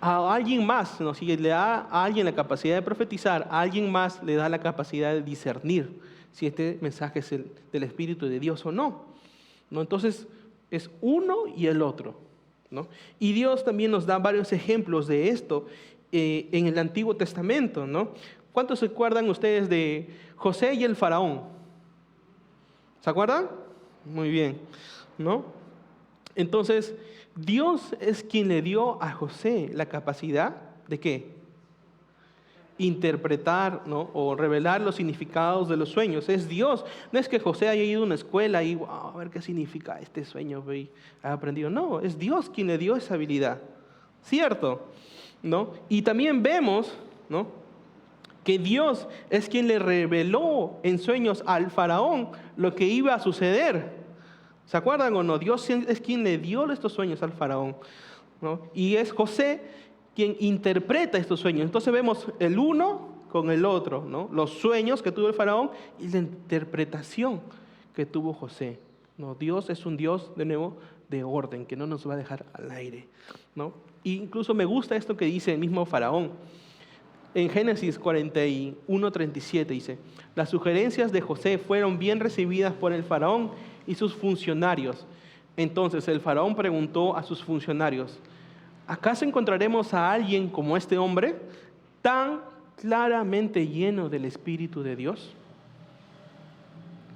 C: A alguien más, ¿no? Si le da a alguien la capacidad de profetizar, a alguien más le da la capacidad de discernir si este mensaje es del Espíritu de Dios o no. ¿No? Entonces, es uno y el otro, ¿no? Y Dios también nos da varios ejemplos de esto en el Antiguo Testamento, ¿no? ¿Cuántos se acuerdan ustedes de José y el faraón? ¿Se acuerdan? Muy bien, ¿no? Entonces, Dios es quien le dio a José la capacidad de ¿qué? Interpretar, ¿no? O revelar los significados de los sueños. Es Dios. No es que José haya ido a una escuela y a ver qué significa este sueño y ha aprendido. No, es Dios quien le dio esa habilidad. ¿Cierto? ¿No? Y también vemos, ¿no? Que Dios es quien le reveló en sueños al faraón lo que iba a suceder. ¿Se acuerdan o no? Dios es quien le dio estos sueños al faraón, ¿no? Y es José quien interpreta estos sueños. Entonces vemos el uno con el otro, ¿no? Los sueños que tuvo el faraón y la interpretación que tuvo José, ¿no? Dios es un Dios, de nuevo, de orden, que no nos va a dejar al aire, ¿no? E incluso me gusta esto que dice el mismo faraón. En Génesis 41:37 dice, las sugerencias de José fueron bien recibidas por el faraón y sus funcionarios. Entonces el faraón preguntó a sus funcionarios, ¿acaso encontraremos a alguien como este hombre, tan claramente lleno del Espíritu de Dios?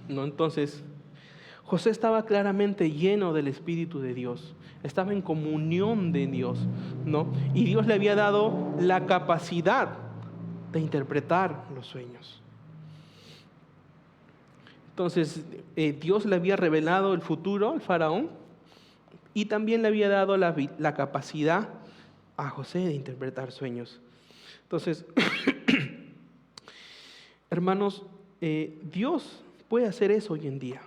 C: No, entonces, José estaba claramente lleno del Espíritu de Dios, estaba en comunión de Dios, ¿no? Y Dios le había dado la capacidad de interpretar los sueños. Entonces, Dios le había revelado el futuro al faraón y también le había dado la capacidad a José de interpretar sueños. Entonces, hermanos, Dios puede hacer eso hoy en día.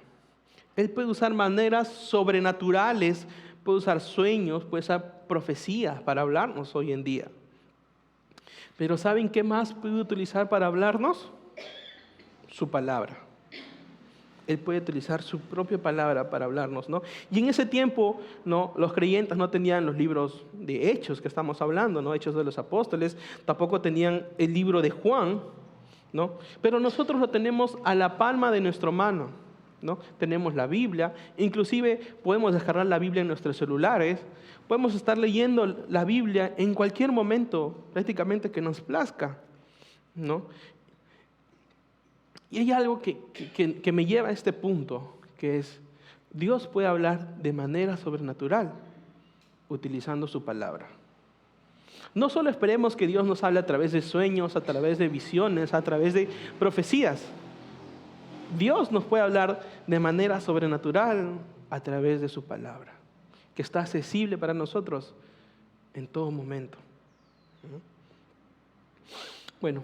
C: Él puede usar maneras sobrenaturales, puede usar sueños, puede usar profecías para hablarnos hoy en día. Pero ¿saben qué más puede utilizar para hablarnos? Su palabra. Él puede utilizar su propia palabra para hablarnos, ¿no? Y en ese tiempo, ¿no?, los creyentes no tenían los libros de Hechos que estamos hablando, ¿no?, Hechos de los Apóstoles, tampoco tenían el libro de Juan, ¿no? Pero nosotros lo tenemos a la palma de nuestra mano, ¿no? Tenemos la Biblia, inclusive podemos descargar la Biblia en nuestros celulares, podemos estar leyendo la Biblia en cualquier momento, prácticamente que nos plazca, ¿no? Y hay algo que me lleva a este punto, que es, Dios puede hablar de manera sobrenatural, utilizando su palabra. No solo esperemos que Dios nos hable a través de sueños, a través de visiones, a través de profecías. Dios nos puede hablar de manera sobrenatural a través de su palabra, que está accesible para nosotros en todo momento. Bueno,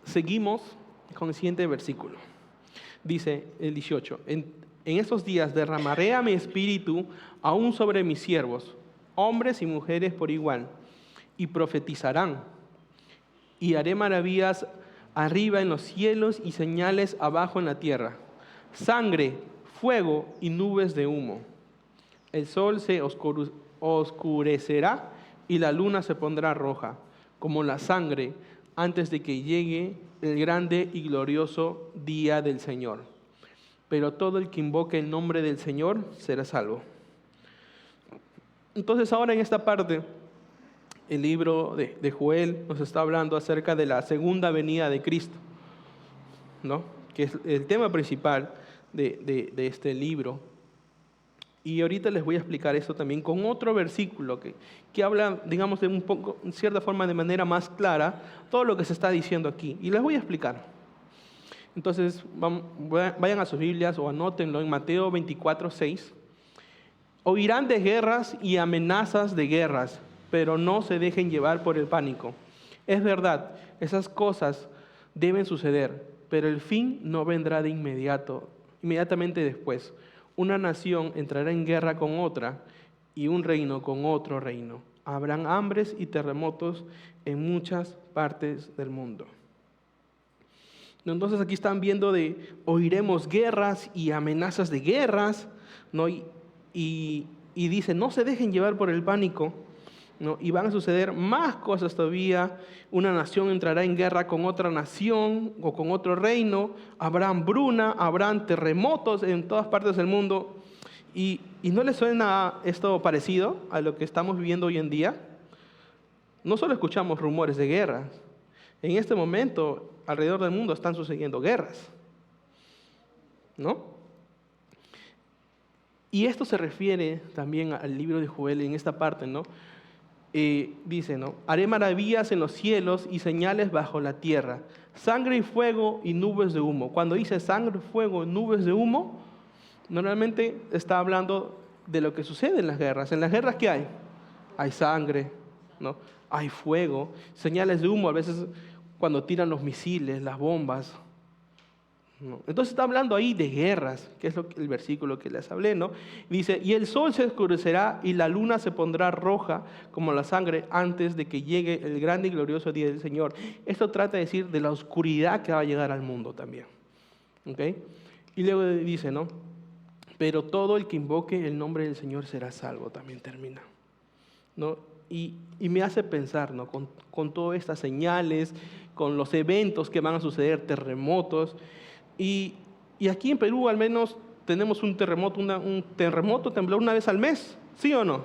C: seguimos con el siguiente versículo. Dice el 18, en estos días derramaré a mi espíritu aún sobre mis siervos, hombres y mujeres por igual, y profetizarán, y haré maravillas arriba en los cielos y señales abajo en la tierra, sangre, fuego y nubes de humo. El sol se oscurecerá y la luna se pondrá roja, como la sangre, antes de que llegue el grande y glorioso día del Señor. Pero todo el que invoque el nombre del Señor será salvo. Entonces ahora en esta parte, el libro de Joel nos está hablando acerca de la segunda venida de Cristo, ¿no?, que es el tema principal de este libro. Y ahorita les voy a explicar esto también con otro versículo que habla, digamos, de un poco, en cierta forma, de manera más clara, todo lo que se está diciendo aquí. Y les voy a explicar. Entonces, vayan a sus Biblias o anótenlo en Mateo 24:6. Oirán de guerras y amenazas de guerras, pero no se dejen llevar por el pánico. Es verdad, esas cosas deben suceder, pero el fin no vendrá de inmediatamente después. Una nación entrará en guerra con otra y un reino con otro reino. Habrán hambres y terremotos en muchas partes del mundo. Entonces aquí están viendo oiremos guerras y amenazas de guerras, ¿no? Y dice, no se dejen llevar por el pánico, ¿no? Y van a suceder más cosas todavía. Una nación entrará en guerra con otra nación o con otro reino. Habrá hambruna, habrán terremotos en todas partes del mundo. ¿Y no les suena esto parecido a lo que estamos viviendo hoy en día? No solo escuchamos rumores de guerras. En este momento, alrededor del mundo están sucediendo guerras, ¿no? Y esto se refiere también al libro de Joel en esta parte, ¿no? Dice, ¿no? Haré maravillas en los cielos y señales bajo la tierra, sangre y fuego y nubes de humo. Cuando dice sangre, fuego y nubes de humo, normalmente está hablando de lo que sucede en las guerras. En las guerras, ¿qué hay? Hay sangre, ¿no? Hay fuego, señales de humo, a veces cuando tiran los misiles, las bombas, ¿no? Entonces está hablando ahí de guerras, que es el versículo que les hablé, ¿no? Dice, y el sol se oscurecerá y la luna se pondrá roja como la sangre antes de que llegue el grande y glorioso día del Señor. Esto trata de decir de la oscuridad que va a llegar al mundo también, ¿ok? Y luego dice, ¿no? Pero todo el que invoque el nombre del Señor será salvo, también termina, ¿no? Y me hace pensar, ¿no? Con todas estas señales, con los eventos que van a suceder, terremotos. Y aquí en Perú al menos tenemos un terremoto, temblor una vez al mes, ¿sí o no?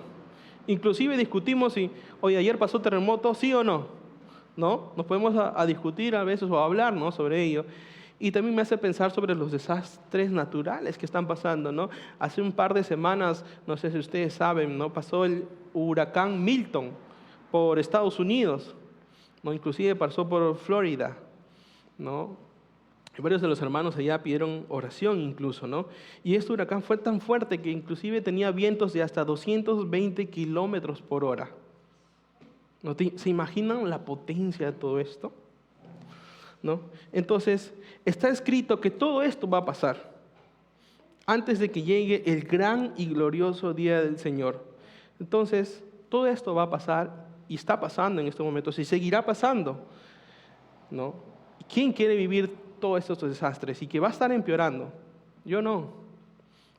C: Inclusive discutimos si, oye, ayer pasó terremoto, ¿sí o no? ¿No? Nos podemos a discutir a veces o a hablar, ¿no?, sobre ello. Y también me hace pensar sobre los desastres naturales que están pasando, ¿no? Hace un par de semanas, no sé si ustedes saben, ¿no?, pasó el huracán Milton por Estados Unidos, ¿no? Inclusive pasó por Florida, ¿no? Varios de los hermanos allá pidieron oración incluso, ¿no? Y este huracán fue tan fuerte que inclusive tenía vientos de hasta 220 kilómetros por hora. ¿No se imaginan la potencia de todo esto? ¿No? Entonces, está escrito que todo esto va a pasar antes de que llegue el gran y glorioso día del Señor. Entonces, todo esto va a pasar y está pasando en estos momentos y seguirá pasando, ¿no? ¿Quién quiere vivir todos estos desastres y que va a estar empeorando? Yo no.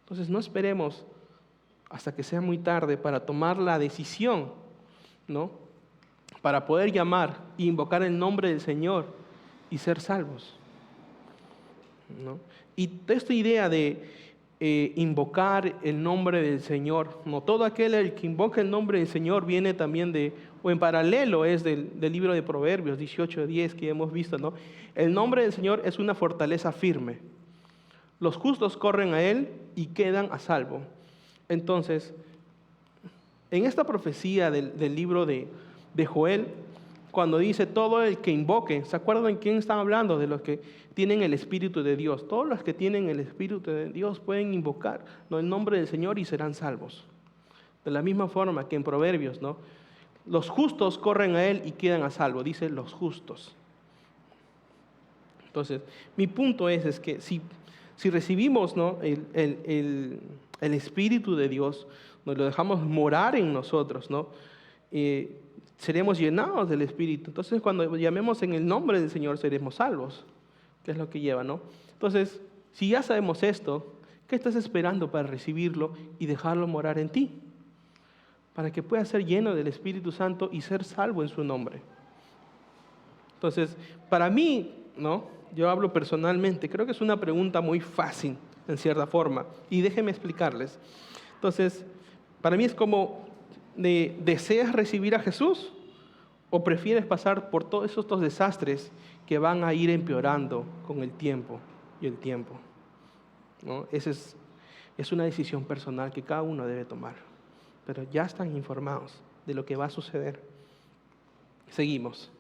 C: Entonces, no esperemos hasta que sea muy tarde para tomar la decisión, ¿no? Para poder llamar e invocar el nombre del Señor y ser salvos, ¿no? Y esta idea de invocar el nombre del Señor, no, todo aquel que invoca el nombre del Señor viene también o en paralelo es del libro de Proverbios 18:10 que hemos visto, ¿no? El nombre del Señor es una fortaleza firme. Los justos corren a Él y quedan a salvo. Entonces, en esta profecía del libro de Joel, cuando dice todo el que invoque, ¿se acuerdan quién están hablando? De los que tienen el Espíritu de Dios. Todos los que tienen el Espíritu de Dios pueden invocar, ¿no?, el nombre del Señor y serán salvos. De la misma forma que en Proverbios, ¿no? Los justos corren a Él y quedan a salvo, dice los justos. Entonces, mi punto es que si recibimos, ¿no?, el Espíritu de Dios, nos lo dejamos morar en nosotros, ¿no?, seremos llenados del Espíritu. Entonces, cuando llamemos en el nombre del Señor, seremos salvos, que es lo que lleva, ¿no? Entonces, si ya sabemos esto, ¿qué estás esperando para recibirlo y dejarlo morar en ti? Para que puedas ser lleno del Espíritu Santo y ser salvo en su nombre. Entonces, para mí, ¿no?, yo hablo personalmente, creo que es una pregunta muy fácil, en cierta forma, y déjenme explicarles. Entonces, para mí es como, ¿deseas recibir a Jesús o prefieres pasar por todos estos desastres que van a ir empeorando con el tiempo y el tiempo? ¿No? Esa es una decisión personal que cada uno debe tomar, pero ya están informados de lo que va a suceder. Seguimos.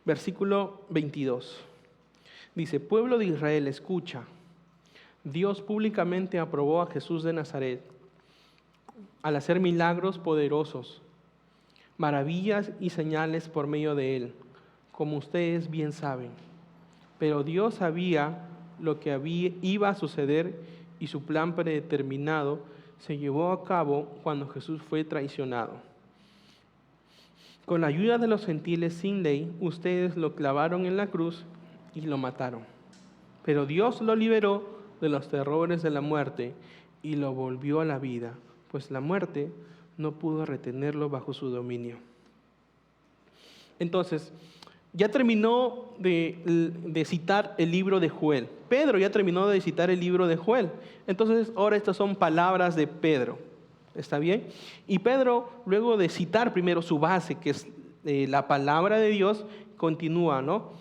C: Versículo 22. Dice: pueblo de Israel, escucha. Dios públicamente aprobó a Jesús de Nazaret al hacer milagros poderosos, maravillas y señales por medio de él, como ustedes bien saben. Pero Dios sabía lo que iba a suceder y su plan predeterminado se llevó a cabo cuando Jesús fue traicionado. Con la ayuda de los gentiles sin ley, ustedes lo clavaron en la cruz y lo mataron. Pero Dios lo liberó de los terrores de la muerte y lo volvió a la vida, pues la muerte no pudo retenerlo bajo su dominio. Entonces, ya terminó de citar el libro de Joel. Pedro ya terminó de citar el libro de Joel. Entonces, ahora estas son palabras de Pedro. ¿Está bien? Y Pedro, luego de citar primero su base, que es la palabra de Dios, continúa, ¿no?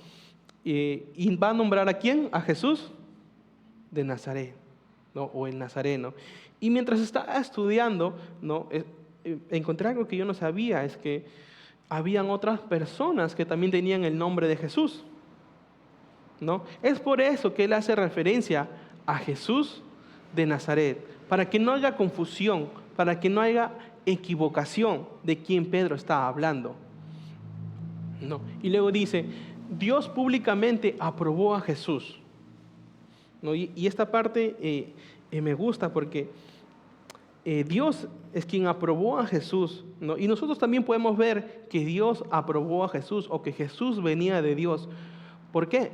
C: Y va a nombrar ¿a quién? A Jesús de Nazaret, ¿no? O el Nazareno. Y mientras estaba estudiando, ¿no?, encontré algo que yo no sabía, es que habían otras personas que también tenían el nombre de Jesús, ¿no? Es por eso que él hace referencia a Jesús de Nazaret, para que no haya confusión, para que no haya equivocación de quién Pedro está hablando, ¿no? Y luego dice: Dios públicamente aprobó a Jesús, ¿no? Y esta parte me gusta porque Dios es quien aprobó a Jesús, ¿no? Y nosotros también podemos ver que Dios aprobó a Jesús, o que Jesús venía de Dios. ¿Por qué?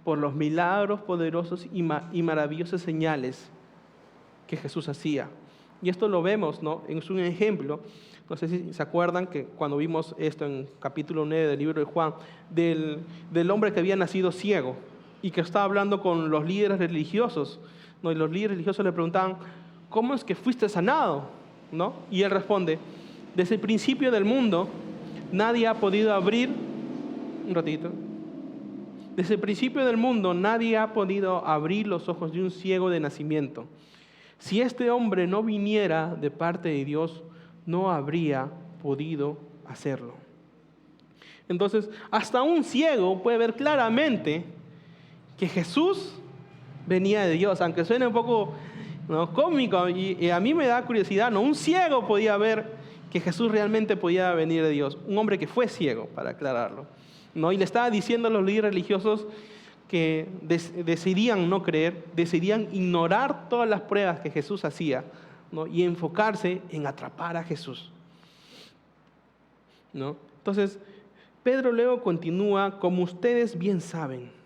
C: Por los milagros poderosos y maravillosas señales que Jesús hacía. Y esto lo vemos, ¿no? Es un ejemplo. No sé si se acuerdan que cuando vimos esto en capítulo 9 del libro de Juan, del hombre que había nacido ciego y que estaba hablando con los líderes religiosos, ¿no? Y los líderes religiosos le preguntaban: ¿cómo es que fuiste sanado? ¿No? Y él responde: desde el principio del mundo nadie ha podido abrir, desde el principio del mundo nadie ha podido abrir los ojos de un ciego de nacimiento. Si este hombre no viniera de parte de Dios, no habría podido hacerlo. Entonces, hasta un ciego puede ver claramente que Jesús venía de Dios, aunque suene un poco, ¿no?, cómico, y a mí me da curiosidad, ¿no? Un ciego podía ver que Jesús realmente podía venir de Dios, un hombre que fue ciego, para aclararlo, ¿no? Y le estaba diciendo a los líderes religiosos que decidían no creer, decidían ignorar todas las pruebas que Jesús hacía, ¿no?, y enfocarse en atrapar a Jesús, ¿no? Entonces, Pedro luego continúa, como ustedes bien saben.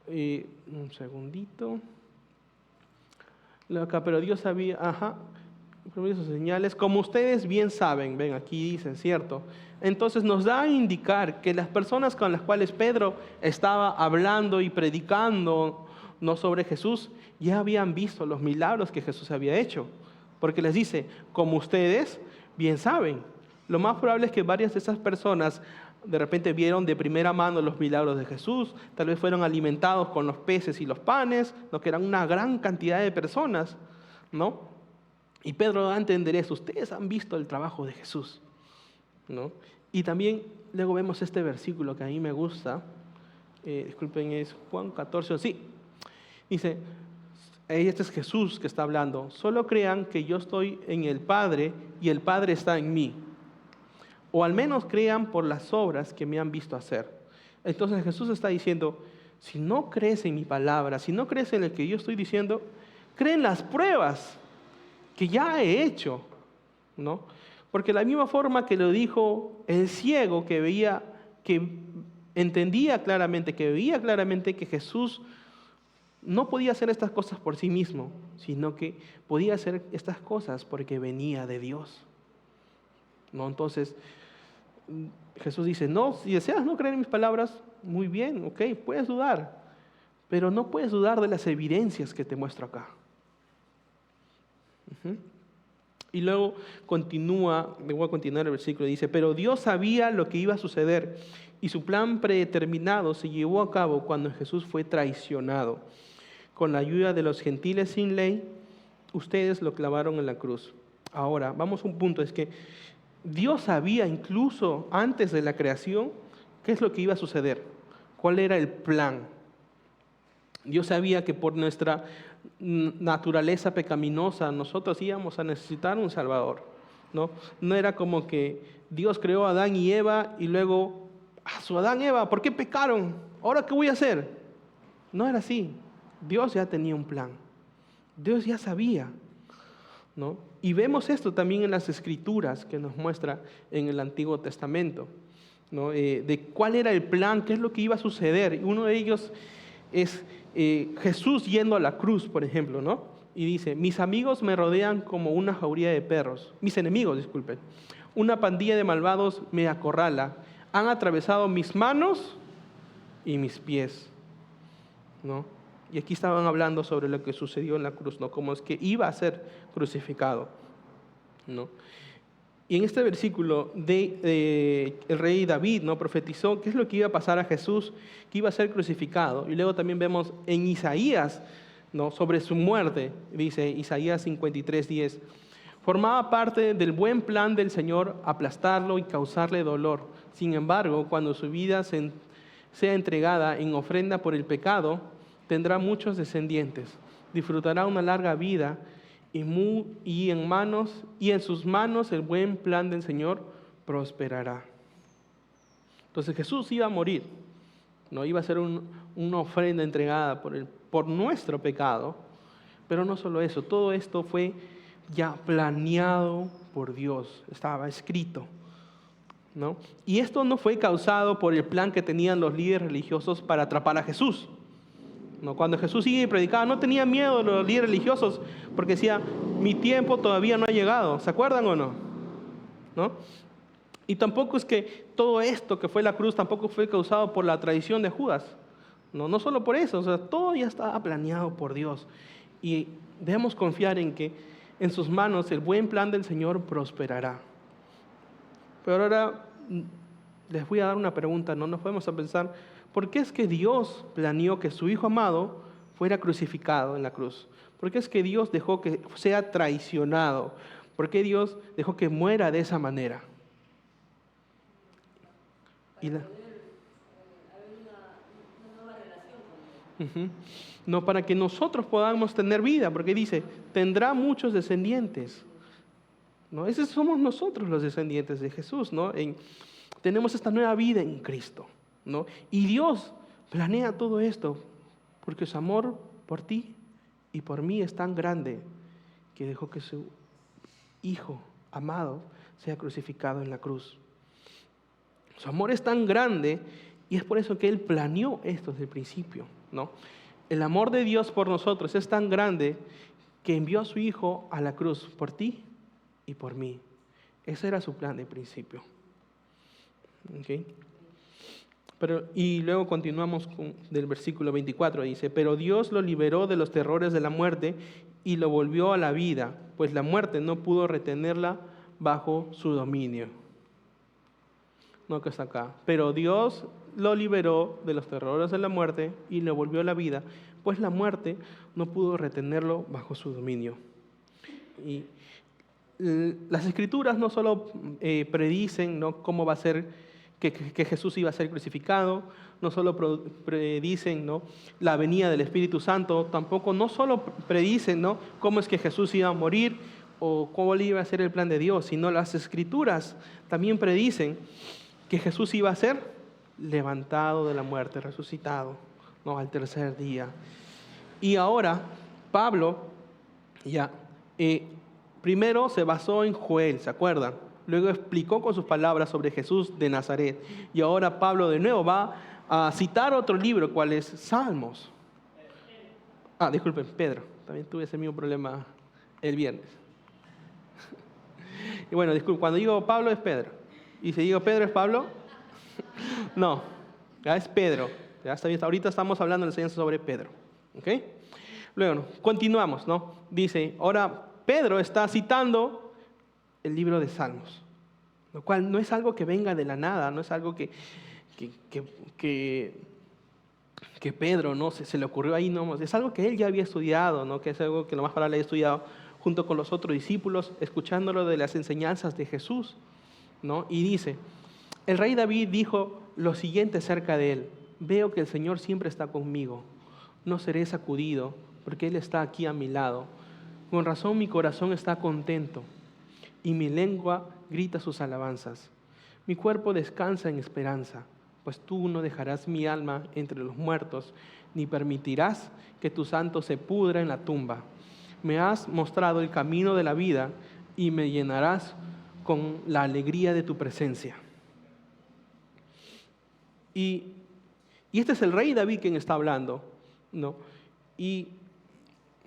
C: Un segundito. Acá, pero Dios sabía, sus señales, como ustedes bien saben, ven, aquí dicen, ¿cierto? Entonces nos da a indicar que las personas con las cuales Pedro estaba hablando y predicando, no, sobre Jesús, ya habían visto los milagros que Jesús había hecho. Porque les dice, como ustedes bien saben. Lo más probable es que varias de esas personas de repente vieron de primera mano los milagros de Jesús, tal vez fueron alimentados con los peces y los panes, ¿no?, que eran una gran cantidad de personas, ¿no? Y Pedro da a entender eso, ustedes han visto el trabajo de Jesús, ¿no? Y también luego vemos este versículo que a mí me gusta, disculpen, es Juan 14, sí, dice, este es Jesús que está hablando, solo crean que yo estoy en el Padre y el Padre está en mí. O al menos crean por las obras que me han visto hacer. Entonces Jesús está diciendo, si no crees en mi palabra, si no crees en lo que yo estoy diciendo, creen las pruebas que ya he hecho, ¿no? Porque la misma forma que lo dijo el ciego que veía, que entendía claramente, que veía claramente que Jesús no podía hacer estas cosas por sí mismo, sino que podía hacer estas cosas porque venía de Dios, ¿no? Entonces, Jesús dice, no, si deseas no creer en mis palabras, muy bien, ok, puedes dudar, pero no puedes dudar de las evidencias que te muestro acá. Y luego voy a continuar el versículo, dice, pero Dios sabía lo que iba a suceder y su plan predeterminado se llevó a cabo cuando Jesús fue traicionado. Con la ayuda de los gentiles sin ley, ustedes lo clavaron en la cruz. Ahora, vamos a un punto, es que Dios sabía incluso antes de la creación qué es lo que iba a suceder, cuál era el plan. Dios sabía que por nuestra naturaleza pecaminosa nosotros íbamos a necesitar un Salvador, ¿no? No era como que Dios creó a Adán y Eva y luego, su Adán y Eva, ¿por qué pecaron? ¿Ahora qué voy a hacer? No era así. Dios ya tenía un plan. Dios ya sabía, ¿no? Y vemos esto también en las Escrituras que nos muestra en el Antiguo Testamento, ¿no? De cuál era el plan, qué es lo que iba a suceder. Y uno de ellos es Jesús yendo a la cruz, por ejemplo, ¿no? Y dice, mis amigos me rodean como una jauría de perros. Mis enemigos, disculpen. Una pandilla de malvados me acorrala. Han atravesado mis manos y mis pies, ¿no? Y aquí estaban hablando sobre lo que sucedió en la cruz, ¿no? Como es que iba a ser crucificado, ¿no? Y en este versículo el rey David, ¿no?, profetizó qué es lo que iba a pasar a Jesús, que iba a ser crucificado. Y luego también vemos en Isaías, ¿no?, sobre su muerte, dice Isaías 53:10, formaba parte del buen plan del Señor aplastarlo y causarle dolor. Sin embargo, cuando su vida sea entregada en ofrenda por el pecado, tendrá muchos descendientes, disfrutará una larga vida y en sus manos el buen plan del Señor prosperará. Entonces Jesús iba a morir, no iba a ser una ofrenda entregada por nuestro pecado, pero no solo eso, todo esto fue ya planeado por Dios, estaba escrito, ¿no? Y esto no fue causado por el plan que tenían los líderes religiosos para atrapar a Jesús. ¿No? Cuando Jesús iba y predicaba, no tenía miedo los líderes religiosos, porque decía, mi tiempo todavía no ha llegado. ¿Se acuerdan o no? ¿No? Y tampoco es que todo esto que fue la cruz tampoco fue causado por la traición de Judas. No solo por eso, o sea, todo ya estaba planeado por Dios. Y debemos confiar en que en sus manos el buen plan del Señor prosperará. Pero ahora les voy a dar una pregunta, ¿no? Nos podemos pensar, ¿por qué es que Dios planeó que su Hijo amado fuera crucificado en la cruz? ¿Por qué es que Dios dejó que sea traicionado? ¿Por qué Dios dejó que muera de esa manera?
D: Para poder haber una nueva
C: Ujú. No para que nosotros podamos tener vida, porque dice, tendrá muchos descendientes. ¿No? Esos somos nosotros los descendientes de Jesús, ¿no? Tenemos esta nueva vida en Cristo, ¿no? Y Dios planea todo esto porque su amor por ti y por mí es tan grande que dejó que su Hijo amado sea crucificado en la cruz. Su amor es tan grande y es por eso que Él planeó esto desde el principio, ¿no? El amor de Dios por nosotros es tan grande que envió a su Hijo a la cruz por ti y por mí. Ese era su plan de principio. ¿Okay? Y luego continuamos del versículo 24, dice, pero Dios lo liberó de los terrores de la muerte y lo volvió a la vida, pues la muerte no pudo retenerla bajo su dominio. No, que está acá. Pero Dios lo liberó de los terrores de la muerte y lo volvió a la vida, pues la muerte no pudo retenerlo bajo su dominio. Y las Escrituras no solo predicen, ¿no?, cómo va a ser que Jesús iba a ser crucificado, no solo predicen, ¿no?, la venida del Espíritu Santo, tampoco no solo predicen, ¿no?, cómo es que Jesús iba a morir o cómo iba a ser el plan de Dios, sino las Escrituras también predicen que Jesús iba a ser levantado de la muerte, resucitado, ¿no?, al tercer día. Y ahora Pablo primero se basó en Joel, ¿se acuerdan? Luego explicó con sus palabras sobre Jesús de Nazaret. Y ahora Pablo de nuevo va a citar otro libro, ¿cuál es? Salmos. Disculpen, Pedro. También tuve ese mismo problema el viernes. Y bueno, disculpen, cuando digo Pablo es Pedro. Y si digo Pedro es Pablo, no, ya es Pedro. Ya está bien, ahorita estamos hablando de la enseñanza sobre Pedro. ¿Ok? Luego, continuamos, ¿no? Dice, ahora Pedro está citando el libro de Salmos, lo cual no es algo que venga de la nada, no es algo que Pedro, ¿no?, se le ocurrió ahí, no, es algo que él ya había estudiado, ¿no?, que es algo que lo más probable había estudiado junto con los otros discípulos, escuchándolo de las enseñanzas de Jesús, ¿no? Y dice, el rey David dijo lo siguiente acerca de él: veo que el Señor siempre está conmigo, no seré sacudido, porque Él está aquí a mi lado. Con razón mi corazón está contento y mi lengua grita sus alabanzas. Mi cuerpo descansa en esperanza, pues tú no dejarás mi alma entre los muertos, ni permitirás que tu santo se pudra en la tumba. Me has mostrado el camino de la vida y me llenarás con la alegría de tu presencia. Y este es el rey David quien está hablando, ¿no? Y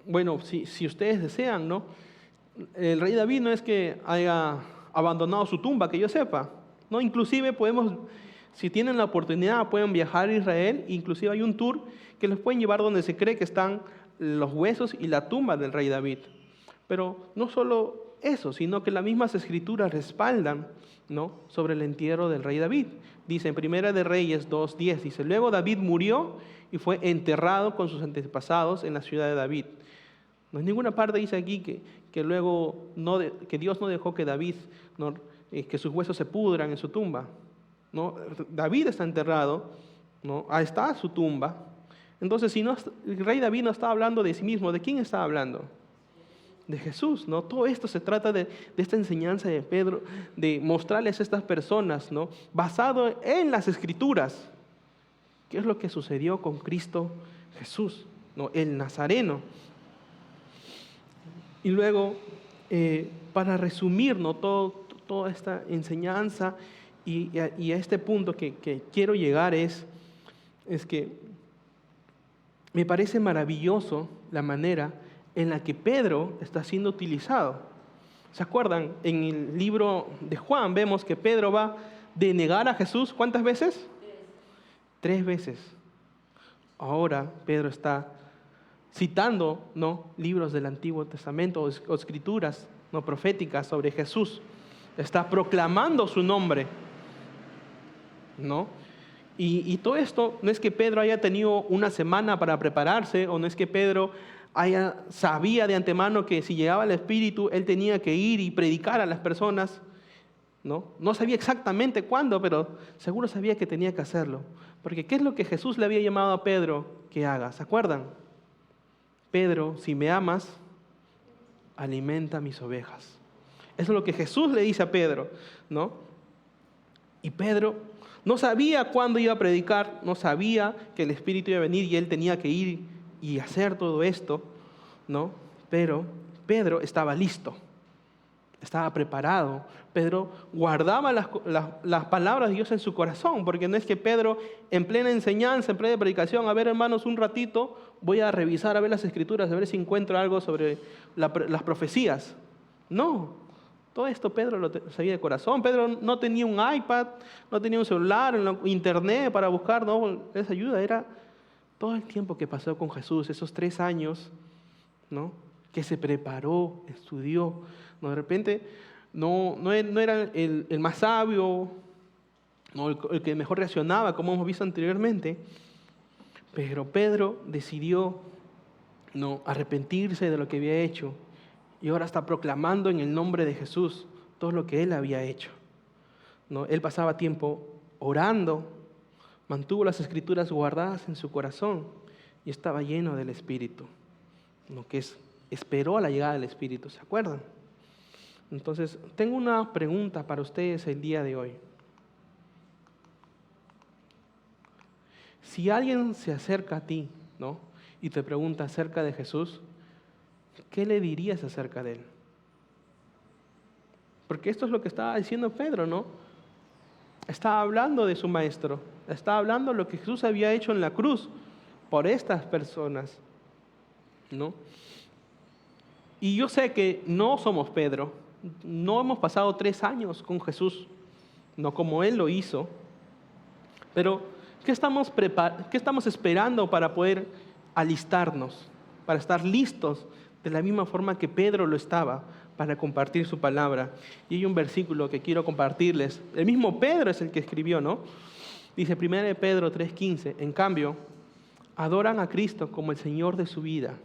C: bueno, si ustedes desean, ¿no?, el rey David no es que haya abandonado su tumba, que yo sepa, ¿no? Inclusive podemos, si tienen la oportunidad, pueden viajar a Israel, inclusive hay un tour que los pueden llevar donde se cree que están los huesos y la tumba del rey David. Pero no solo eso, sino que las mismas Escrituras respaldan, ¿no?, sobre el entierro del rey David. Dice en Primera de Reyes 2:10, dice, luego David murió y fue enterrado con sus antepasados en la ciudad de David. No en ninguna parte dice aquí que luego que Dios no dejó que David, ¿no?, que sus huesos se pudran en su tumba, ¿no? David está enterrado, ¿no?, ahí está su tumba. Entonces, si no, el rey David no está hablando de sí mismo, ¿de quién está hablando? De Jesús, ¿no? Todo esto se trata de esta enseñanza de Pedro, de mostrarles a estas personas, ¿no?, basado en las Escrituras, qué es lo que sucedió con Cristo Jesús, ¿no?, el Nazareno. Y luego, para resumir, ¿no?, toda esta enseñanza y a este punto que quiero llegar es que me parece maravilloso la manera en la que Pedro está siendo utilizado. ¿Se acuerdan? En el libro de Juan vemos que Pedro va de negar a Jesús, ¿cuántas veces? 3 veces. Ahora Pedro está citando, ¿no?, libros del Antiguo Testamento o escrituras, ¿no?, proféticas sobre Jesús. Está proclamando su nombre, ¿no? Y todo esto no es que Pedro haya tenido una semana para prepararse, o no es que Pedro sabía de antemano que si llegaba el Espíritu, él tenía que ir y predicar a las personas, ¿no? No sabía exactamente cuándo, pero seguro sabía que tenía que hacerlo. Porque ¿qué es lo que Jesús le había llamado a Pedro? que haga. ¿Se acuerdan? Pedro, si me amas, alimenta mis ovejas. Eso es lo que Jesús le dice a Pedro, ¿no? Y Pedro no sabía cuándo iba a predicar, no sabía que el Espíritu iba a venir y él tenía que ir y hacer todo esto, ¿no? Pero Pedro estaba listo, estaba preparado. Pedro guardaba las palabras de Dios en su corazón, porque no es que Pedro en plena enseñanza, en plena predicación, a ver hermanos, un ratito voy a revisar, a ver las escrituras, a ver si encuentro algo sobre las profecías. No. Todo esto Pedro lo sabía de corazón. Pedro no tenía un iPad, no tenía un celular, internet para buscar, no, esa ayuda era todo el tiempo que pasó con Jesús, esos 3 años, ¿no? Que se preparó, estudió. ¿No? De repente no era el más sabio, ¿no? el que mejor reaccionaba, como hemos visto anteriormente, pero Pedro decidió, ¿no?, arrepentirse de lo que había hecho. Y ahora está proclamando en el nombre de Jesús todo lo que él había hecho, ¿no? Él pasaba tiempo orando, mantuvo las escrituras guardadas en su corazón y estaba lleno del Espíritu, ¿no? Esperó a la llegada del Espíritu, ¿se acuerdan? Entonces, tengo una pregunta para ustedes el día de hoy. Si alguien se acerca a ti, ¿no?, y te pregunta acerca de Jesús, ¿qué le dirías acerca de él? Porque esto es lo que estaba diciendo Pedro, ¿no? Estaba hablando de su maestro, estaba hablando de lo que Jesús había hecho en la cruz por estas personas, ¿no? Y yo sé que no somos Pedro, no hemos pasado 3 años con Jesús, no como Él lo hizo, pero ¿qué estamos esperando para poder alistarnos, para estar listos de la misma forma que Pedro lo estaba para compartir su palabra? Y hay un versículo que quiero compartirles. El mismo Pedro es el que escribió, ¿no? Dice 1 Pedro 3:15, en cambio, adoran a Cristo como el Señor de su vida.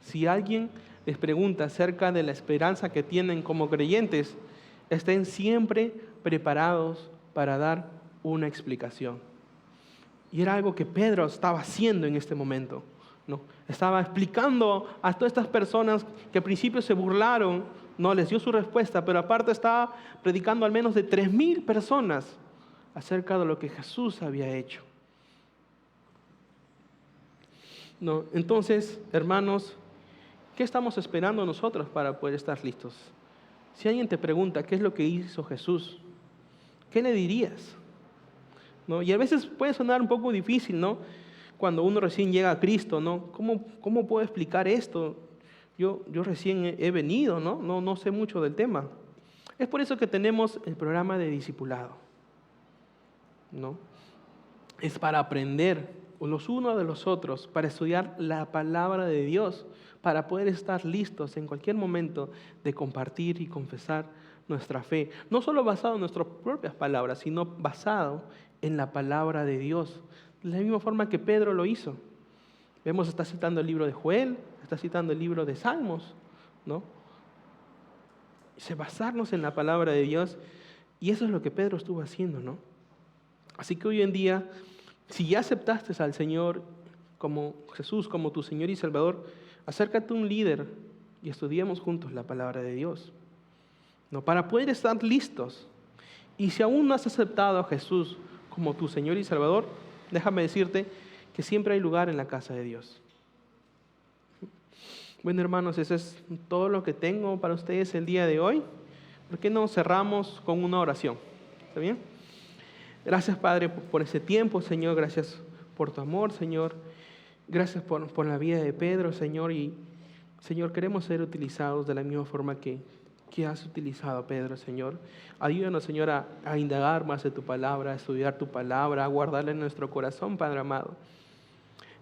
C: Si alguien les pregunta acerca de la esperanza que tienen como creyentes, estén siempre preparados para dar una explicación. Y era algo que Pedro estaba haciendo en este momento, ¿no? Estaba explicando a todas estas personas que al principio se burlaron, no les dio su respuesta, pero aparte estaba predicando al menos de 3,000 personas acerca de lo que Jesús había hecho, ¿no? Entonces, hermanos, ¿qué estamos esperando nosotros para poder estar listos? Si alguien te pregunta qué es lo que hizo Jesús, ¿qué le dirías? ¿No? Y a veces puede sonar un poco difícil, ¿no? Cuando uno recién llega a Cristo, ¿no? ¿Cómo puedo explicar esto? Yo recién he venido, ¿no? No sé mucho del tema. Es por eso que tenemos el programa de discipulado, ¿no? Es para aprender los unos de los otros, para estudiar la palabra de Dios, para poder estar listos en cualquier momento de compartir y confesar nuestra fe. No solo basado en nuestras propias palabras, sino basado en la palabra de Dios. De la misma forma que Pedro lo hizo. Vemos, está citando el libro de Joel, está citando el libro de Salmos, ¿no? Basarnos en la palabra de Dios, y eso es lo que Pedro estuvo haciendo, ¿no? Así que hoy en día, si ya aceptaste al Señor como Jesús, como tu Señor y Salvador, acércate a un líder y estudiemos juntos la palabra de Dios, ¿no? Para poder estar listos. Y si aún no has aceptado a Jesús como tu Señor y Salvador, déjame decirte que siempre hay lugar en la casa de Dios. Bueno, hermanos, eso es todo lo que tengo para ustedes el día de hoy. ¿Por qué no cerramos con una oración? ¿Está bien? Gracias, Padre, por ese tiempo, Señor. Gracias por tu amor, Señor. Gracias por la vida de Pedro, Señor. Y, Señor, queremos ser utilizados de la misma forma que has utilizado a Pedro, Señor. Ayúdanos, Señor, a indagar más de tu palabra, a estudiar tu palabra, a guardarla en nuestro corazón, Padre amado.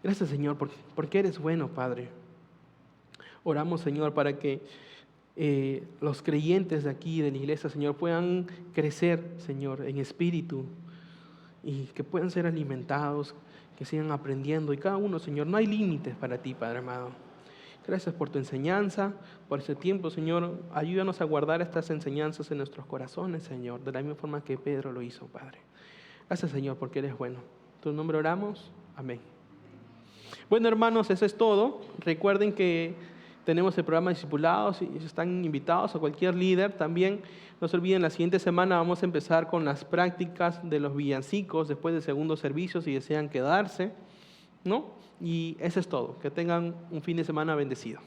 C: Gracias, Señor, porque eres bueno, Padre. Oramos, Señor, para que los creyentes de aquí, de la iglesia, Señor, puedan crecer, Señor, en espíritu y que puedan ser alimentados, que sigan aprendiendo. Y cada uno, Señor, no hay límites para ti, Padre amado. Gracias por tu enseñanza, por ese tiempo, Señor. Ayúdanos a guardar estas enseñanzas en nuestros corazones, Señor, de la misma forma que Pedro lo hizo, Padre. Gracias, Señor, porque eres bueno. En tu nombre oramos. Amén. Bueno, hermanos, eso es todo. Recuerden que tenemos el programa de discipulados y están invitados a cualquier líder. También no se olviden, la siguiente semana vamos a empezar con las prácticas de los villancicos después del segundo servicio, si desean quedarse, ¿no? Y eso es todo. Que tengan un fin de semana bendecido.